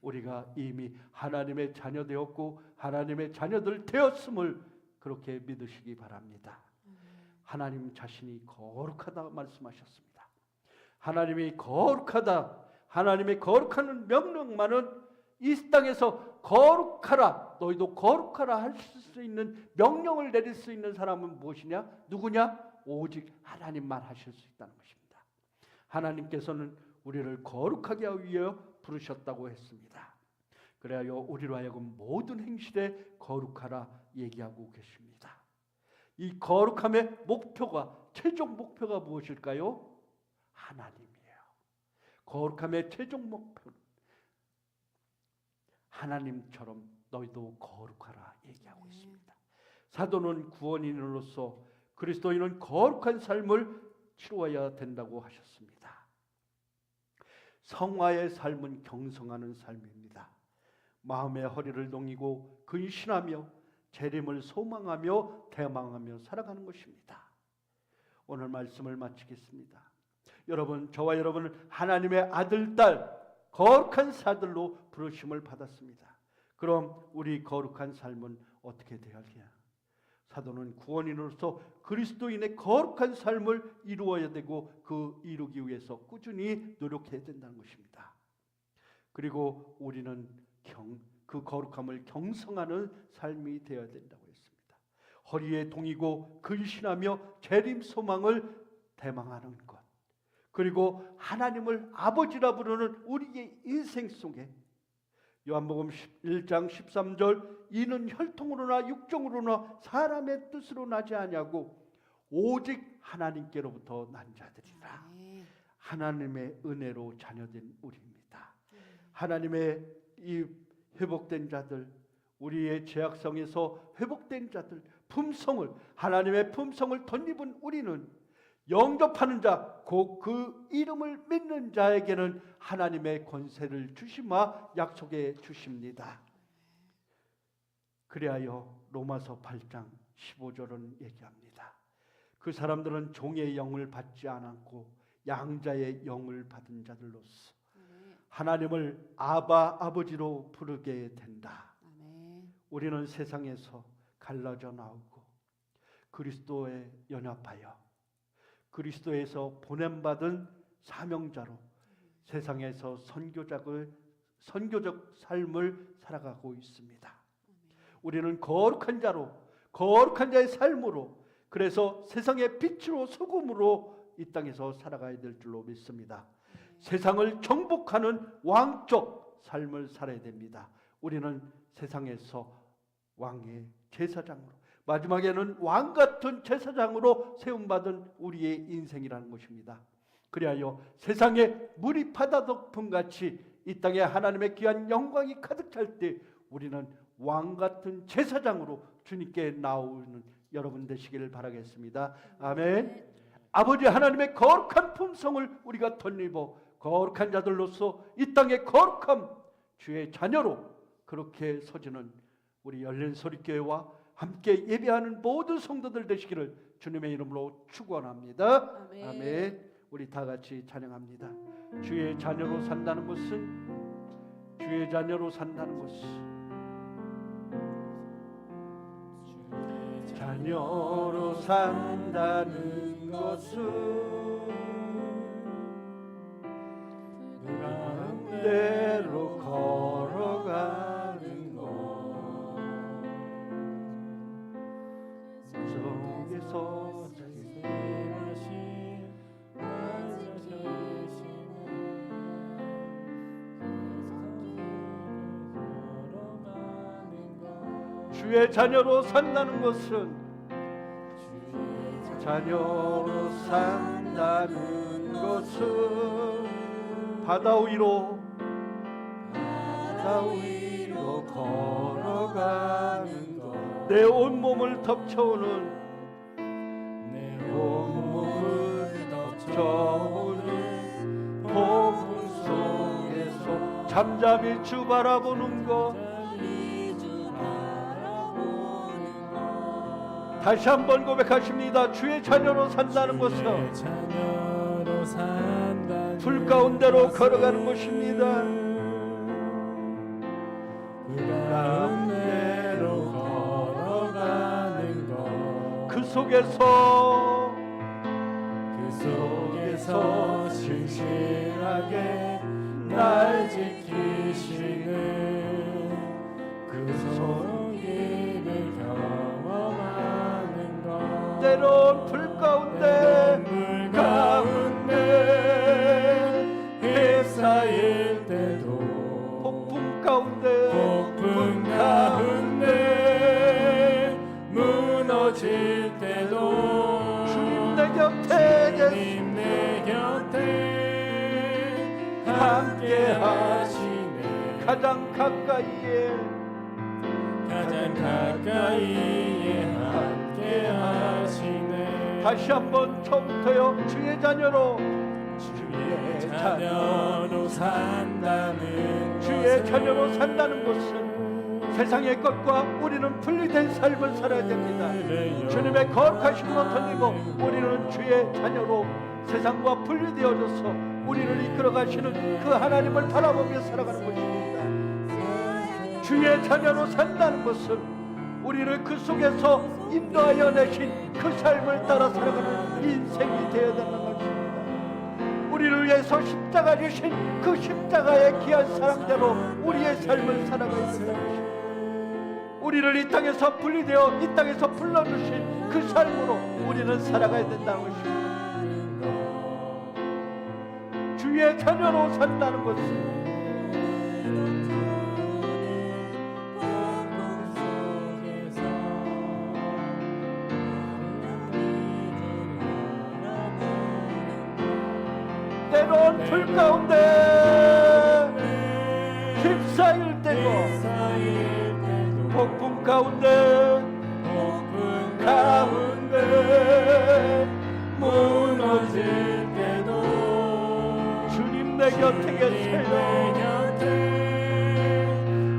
우리가 이미 하나님의 자녀 되었고 하나님의 자녀들 되었음을 그렇게 믿으시기 바랍니다. 하나님 자신이 거룩하다 말씀하셨습니다. 하나님이 거룩하다, 하나님의 거룩한 명령만은 이 땅에서 거룩하라, 너희도 거룩하라 할 수 있는 명령을 내릴 수 있는 사람은 무엇이냐? 누구냐? 오직 하나님만 하실 수 있다는 것입니다. 하나님께서는 우리를 거룩하게 하기 위해 부르셨다고 했습니다. 그래야 우리로 하여금 모든 행실에 거룩하라 얘기하고 계십니다. 이 거룩함의 목표가, 최종 목표가 무엇일까요? 하나님이에요. 거룩함의 최종 목표는 하나님처럼 너희도 거룩하라 얘기하고 있습니다. 사도는 구원인으로서 그리스도인은 거룩한 삶을 치루어야 된다고 하셨습니다. 성화의 삶은 경성하는 삶입니다. 마음의 허리를 동이고 근신하며 재림을 소망하며 대망하며 살아가는 것입니다. 오늘 말씀을 마치겠습니다. 여러분, 저와 여러분은 하나님의 아들, 딸, 거룩한 사들로 부르심을 받았습니다. 그럼 우리 거룩한 삶은 어떻게 되어야 하냐? 사도는 구원인으로서 그리스도인의 거룩한 삶을 이루어야 되고 그 이루기 위해서 꾸준히 노력해야 된다는 것입니다. 그리고 우리는 그 거룩함을 경성하는 삶이 되어야 된다고 했습니다. 허리에 동이고 근신하며 재림 소망을 대망하는 것, 그리고 하나님을 아버지라 부르는 우리의 인생 속에 요한복음 1장 13절 이는 혈통으로나 육정으로나 사람의 뜻으로 나지 아니하고 오직 하나님께로부터 난 자들이라. 하나님의 은혜로 자녀된 우리입니다. 하나님의 이 회복된 자들, 우리의 죄악성에서 회복된 자들, 품성을, 하나님의 품성을 덧입은 우리는 영접하는 자, 곧 그 이름을 믿는 자에게는 하나님의 권세를 주시마 약속해 주십니다. 그리하여 로마서 8장 15절은 얘기합니다. 그 사람들은 종의 영을 받지 않았고 양자의 영을 받은 자들로서 하나님을 아버지로 부르게 된다. 우리는 세상에서 갈라져 나오고 그리스도에 연합하여 그리스도에서 보냄받은 사명자로 세상에서 선교적 삶을 살아가고 있습니다. 우리는 거룩한 자로, 거룩한 자의 삶으로, 그래서 세상의 빛으로 소금으로 이 땅에서 살아가야 될 줄로 믿습니다. 세상을 정복하는 왕적 삶을 살아야 됩니다. 우리는 세상에서 왕의 제사장으로, 마지막에는 왕같은 제사장으로 세움받은 우리의 인생이라는 것입니다. 그리하여 세상에 물이 바다 덮음같이 이 땅에 하나님의 귀한 영광이 가득 찰 때 우리는 왕 같은 제사장으로 주님께 나오는 여러분 되시기를 바라겠습니다. 아멘. 아버지 하나님의 거룩한 품성을 우리가 덧입어 거룩한 자들로서 이 땅의 거룩함 주의 자녀로 그렇게 서지는 우리 열린 소리교회와 함께 예배하는 모든 성도들 되시기를 주님의 이름으로 축원합니다. 아멘. 아멘. 우리 다 같이 찬양합니다. 주의 자녀로 산다는 것은 주의 자녀로 산다는 것은 자녀로 산다는 것은 가운데로 걸어가는 것 속에서 주의 자녀로 산다는 것은 자녀로 산다는 것은 바다 위로 걸어가는 것 내 온몸을 덮쳐오는 내 온몸을 덮쳐오는 폭풍 속에서 잠잠히 주 바라보는 것 다시 한번 고백하십니다. 주의 자녀로 산다는 것은 불 가운데로 걸어가는 것입니다. 불 가운데로 걸어가는 것 그 속에서 신실하게 날 지키시는 그 손길을 경험하는 것 때론 불 가운데 휩싸일 때도 폭풍 가운데 무너질 때도 주님 내 곁에 함께 하시네 가장 가까이에 함께 하시네 다시 한번 처음부터요. 주의 자녀로 산다는 것은 세상의 것과 우리는 분리된 삶을 살아야 됩니다. 주님의 거룩하심으로 던지고 우리는 주의 자녀로 세상과 분리되어져서 우리를 이끌어가시는 그 하나님을 바라보며 살아가는 것입니다. 주의 자녀로 산다는 것은 우리를 그 속에서 인도하여 내신 그 삶을 따라 살아가는 인생이 되어야 되는 것입니다. 우리를 위해서 십자가 주신 그 십자가의 귀한 사랑대로 우리의 삶을 살아가야 된다는 것입니다. 우리를 이 땅에서 분리되어 이 땅에서 불러주신 그 삶으로 우리는 살아가야 된다는 것입니다. 주의 자녀로 산다는 것은 때론 불 가운데 휩싸일 때도 폭풍 가운데 무너질 때도 주님 내 곁에 계세요.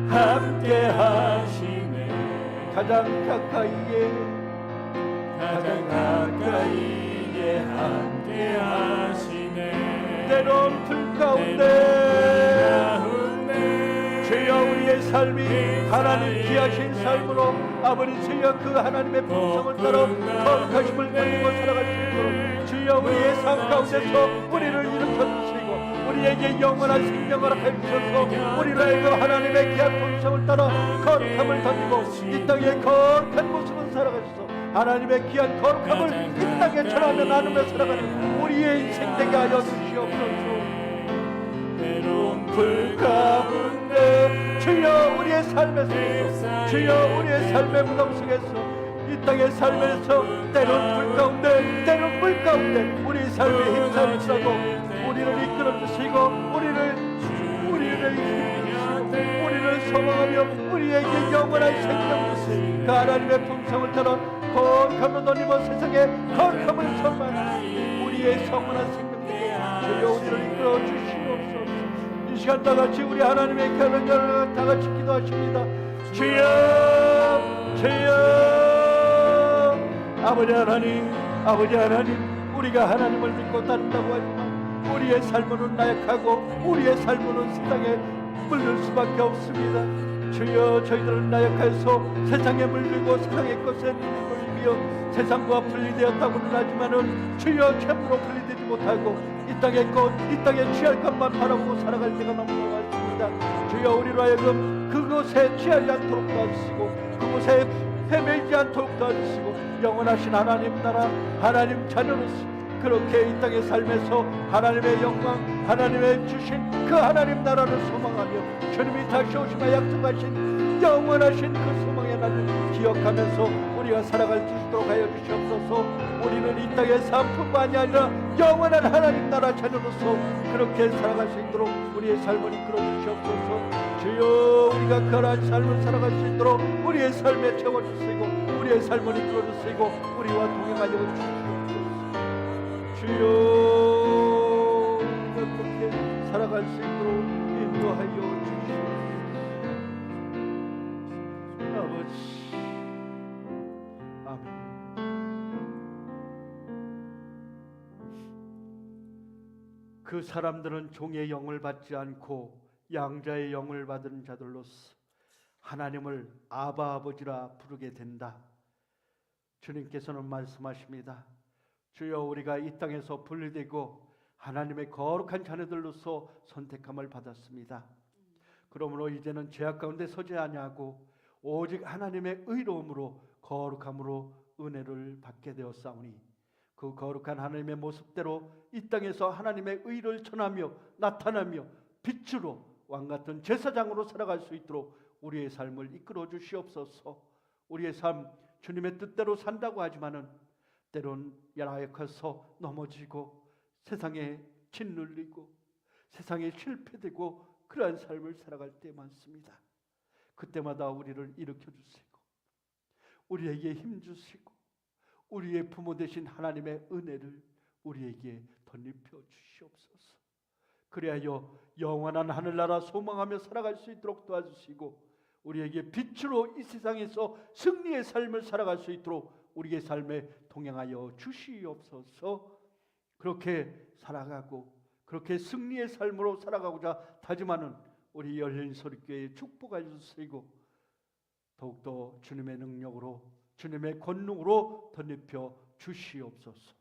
함께 하시네 가장 가까이에 함께 하시네 때론 불 가운데 주여 우리의 삶이 하나님 귀하신 삶으로 아버지 주여 그 하나님의 품성을 따라 거룩하심을 가지고 살아갈 수 있도록 주여 우리의 삶 가운데서 우리를 일으켜주시고 우리에게 영원한 생명을 해주셔서 우리를 하여금 하나님의 귀한 품성을 따라 거룩함을 던지고 이 땅의 거룩한 모습을 살아가셔서 하나님의 귀한 거룩함을 이 땅에 전하며 나누며 살아가는 우리의 인생 되게 하여 주시옵소서. 때론 불 가운데 주여 우리의 삶에서 주여 우리의 삶의 무덤 속에서 이 땅의 삶에서 때론 불 가운데 때론 물 가운데 우리 삶의 힘싸움이라고 우리를 이끌어 주시고 우리를 하여 우리에게 영원한 생명 주시 그 하나님의 품성을 따라 거룩함으로 덧입어 세상에 거룩함을 선포하는 우리의 영원한 생명에게 주여 우리를 이끌어 주시옵소서. 이 시간 다같이 우리 하나님의 결혼을 다같이 기도하십니다. 주여 주여 아버지 하나님 우리가 하나님을 믿고 따른다고 하지만 우리의 삶은 나약하고 우리의 삶은 세상에 물들 수밖에 없습니다. 주여 저희들은 나약해서 세상에 물들고 세상의 것에 물리며 세상과 분리되었다고는 하지만은 주여 참으로 분리되지 못하고 이 땅의 것, 이 땅의 취할 것만 바라보고 살아갈 때가 너무 많습니다. 주여 우리로 하여금 그곳에 취하지 않도록 도와주시고 그곳에 헤매지 않도록 도와주시고 영원하신 하나님 나라 하나님 자녀로서 그렇게 이 땅의 삶에서 하나님의 영광 하나님의 주신 그 하나님 나라를 소망하며 주님이 다시 오시며 약속하신 영원하신 그 소망의 날을 기억하면서 우리가 살아갈 수 있도록 하여 주시옵소서. 우리는 이 땅의 삶뿐만이 아니라 영원한 하나님 나라 자녀로서 그렇게 살아갈 수 있도록 우리의 삶을 이끌어 주시옵소서. 주여 우리가 그러한 삶을 살아갈 수 있도록 우리의 삶에 채워주시고 우리의 삶을 이끌어 주시고 우리와 동행하여 주시옵소서. 주여 우리가 그렇게 살아갈 수 있도록 인도하여 주시옵소서. 아버지 아멘. 그 사람들은 종의 영을 받지 않고 양자의 영을 받은 자들로서 하나님을 아바 아버지라 부르게 된다. 주님께서는 말씀하십니다. 주여 우리가 이 땅에서 분리되고 하나님의 거룩한 자녀들로서 선택함을 받았습니다. 그러므로 이제는 죄악 가운데 서지 아니하고 오직 하나님의 의로움으로 거룩함으로 은혜를 받게 되었사오니 그 거룩한 하나님의 모습대로 이 땅에서 하나님의 의를 전하며 나타나며 빛으로 왕같은 제사장으로 살아갈 수 있도록 우리의 삶을 이끌어 주시옵소서. 우리의 삶 주님의 뜻대로 산다고 하지만은 때론 야약해서 넘어지고 세상에 짓눌리고 세상에 실패되고 그러한 삶을 살아갈 때 많습니다. 그때마다 우리를 일으켜 주시고 우리에게 힘 주시고 우리의 부모 되신 하나님의 은혜를 우리에게 덧입혀 주시옵소서. 그리하여 영원한 하늘나라 소망하며 살아갈 수 있도록 도와주시고 우리에게 빛으로 이 세상에서 승리의 삶을 살아갈 수 있도록 우리의 삶에 동행하여 주시옵소서. 그렇게 살아가고 그렇게 승리의 삶으로 살아가고자 다짐하는 우리 열린 소리교회에 축복하여 주시고 더욱더 주님의 능력으로 주님의 권능으로 덧입혀 주시옵소서.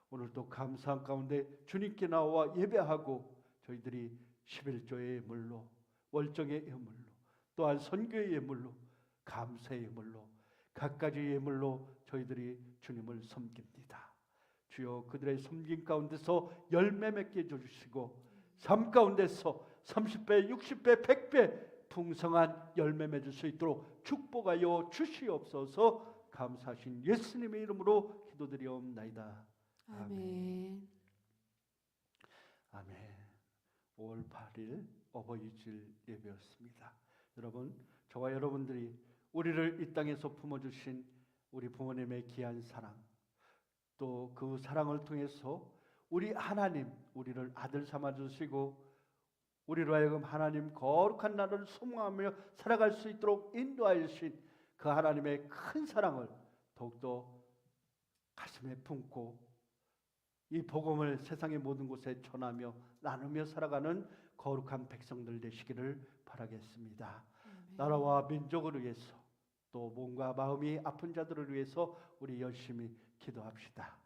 오늘도 감사한 가운데 주님께 나와 예배하고 저희들이 11조의 예물로 월정의 예물로 또한 선교의 예물로 감사의 예물로 각가지 예물로 저희들이 주님을 섬깁니다. 주여 그들의 섬김 가운데서 열매 맺게 해주시고 삶 가운데서 30배, 60배, 100배 풍성한 열매 맺을 수 있도록 축복하여 주시옵소서. 감사하신 예수님의 이름으로 기도드리옵나이다. 아멘. 아멘. 5월 8일 어버이주일 예배였습니다. 여러분, 저와 여러분들이 우리를 이 땅에서 품어주신 우리 부모님의 귀한 사랑, 또 그 사랑을 통해서 우리 하나님, 우리를 아들 삼아주시고 우리로 하여금 하나님 거룩한 나라를 소망하며 살아갈 수 있도록 인도하신 그 하나님의 큰 사랑을 더욱더 가슴에 품고 이 복음을 세상의 모든 곳에 전하며 나누며 살아가는 거룩한 백성들 되시기를 바라겠습니다. 나라와 민족을 위해서 또 몸과 마음이 아픈 자들을 위해서 우리 열심히 기도합시다.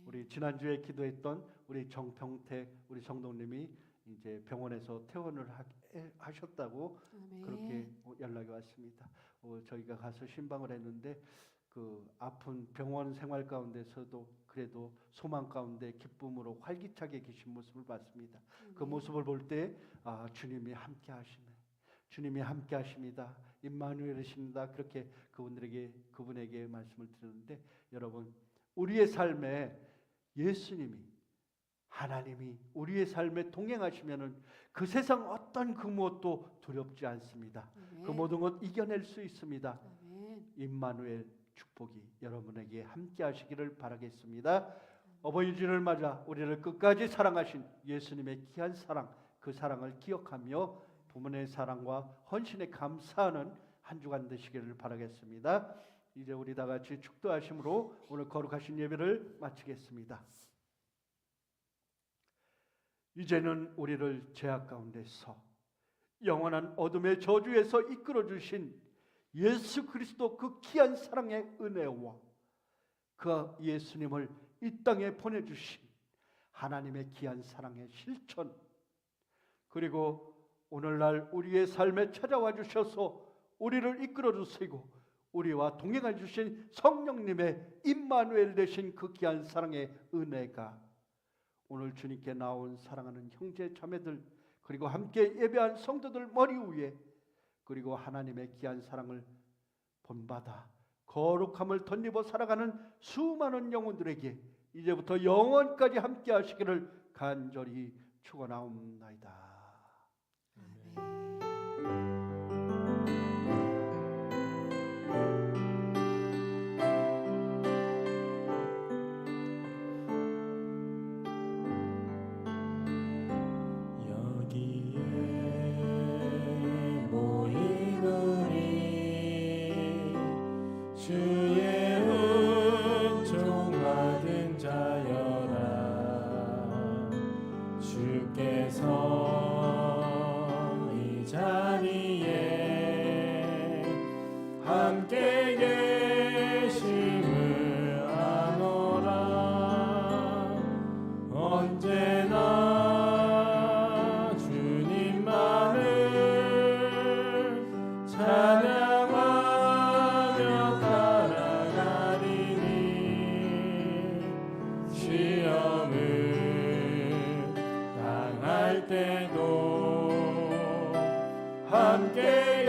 우리 지난주에 기도했던 우리 정평택 우리 성도님이 이제 병원에서 퇴원을 하셨다고 그렇게 연락이 왔습니다. 저희가 가서 신방을 했는데 그 아픈 병원 생활 가운데서도 그래도 소망 가운데 기쁨으로 활기차게 계신 모습을 봤습니다. 그 모습을 볼 때 주님이 함께 하시네. 주님이 함께 하십니다. 임마누엘이십니다. 그렇게 그분에게 말씀을 드렸는데 여러분 우리의 삶에 예수님이 하나님이 우리의 삶에 동행하시면은 그 세상 어떤 그 무엇도 두렵지 않습니다. 아멘. 그 모든 것 이겨낼 수 있습니다. 아멘. 임마누엘 축복이 여러분에게 함께 하시기를 바라겠습니다. 어버이 주를 맞아 우리를 끝까지 사랑하신 예수님의 귀한 사랑, 그 사랑을 기억하며 부모의 사랑과 헌신에 감사하는 한 주간 되시기를 바라겠습니다. 이제 우리 다 같이 축도하심으로 오늘 거룩하신 예배를 마치겠습니다. 이제는 우리를 죄악 가운데서 영원한 어둠의 저주에서 이끌어 주신 예수 그리스도 그 귀한 사랑의 은혜와 그 예수님을 이 땅에 보내주신 하나님의 귀한 사랑의 실천, 그리고 오늘날 우리의 삶에 찾아와 주셔서 우리를 이끌어 주시고 우리와 동행해 주신 성령님의 임마누엘 되신 그 귀한 사랑의 은혜가 오늘 주님께 나온 사랑하는 형제 자매들, 그리고 함께 예배한 성도들 머리 위에, 그리고 하나님의 귀한 사랑을 본받아 거룩함을 덧입어 살아가는 수많은 영혼들에게 이제부터 영원까지 함께 하시기를 간절히 축원하옵나이다. 여기에 모인 우리 주의 은총 받은 자여라. 주께서 이 자리에 함께 계심을 아노라. 언제나 주님만을 찬양하며 따라가리니 시험을 당할 때도 함께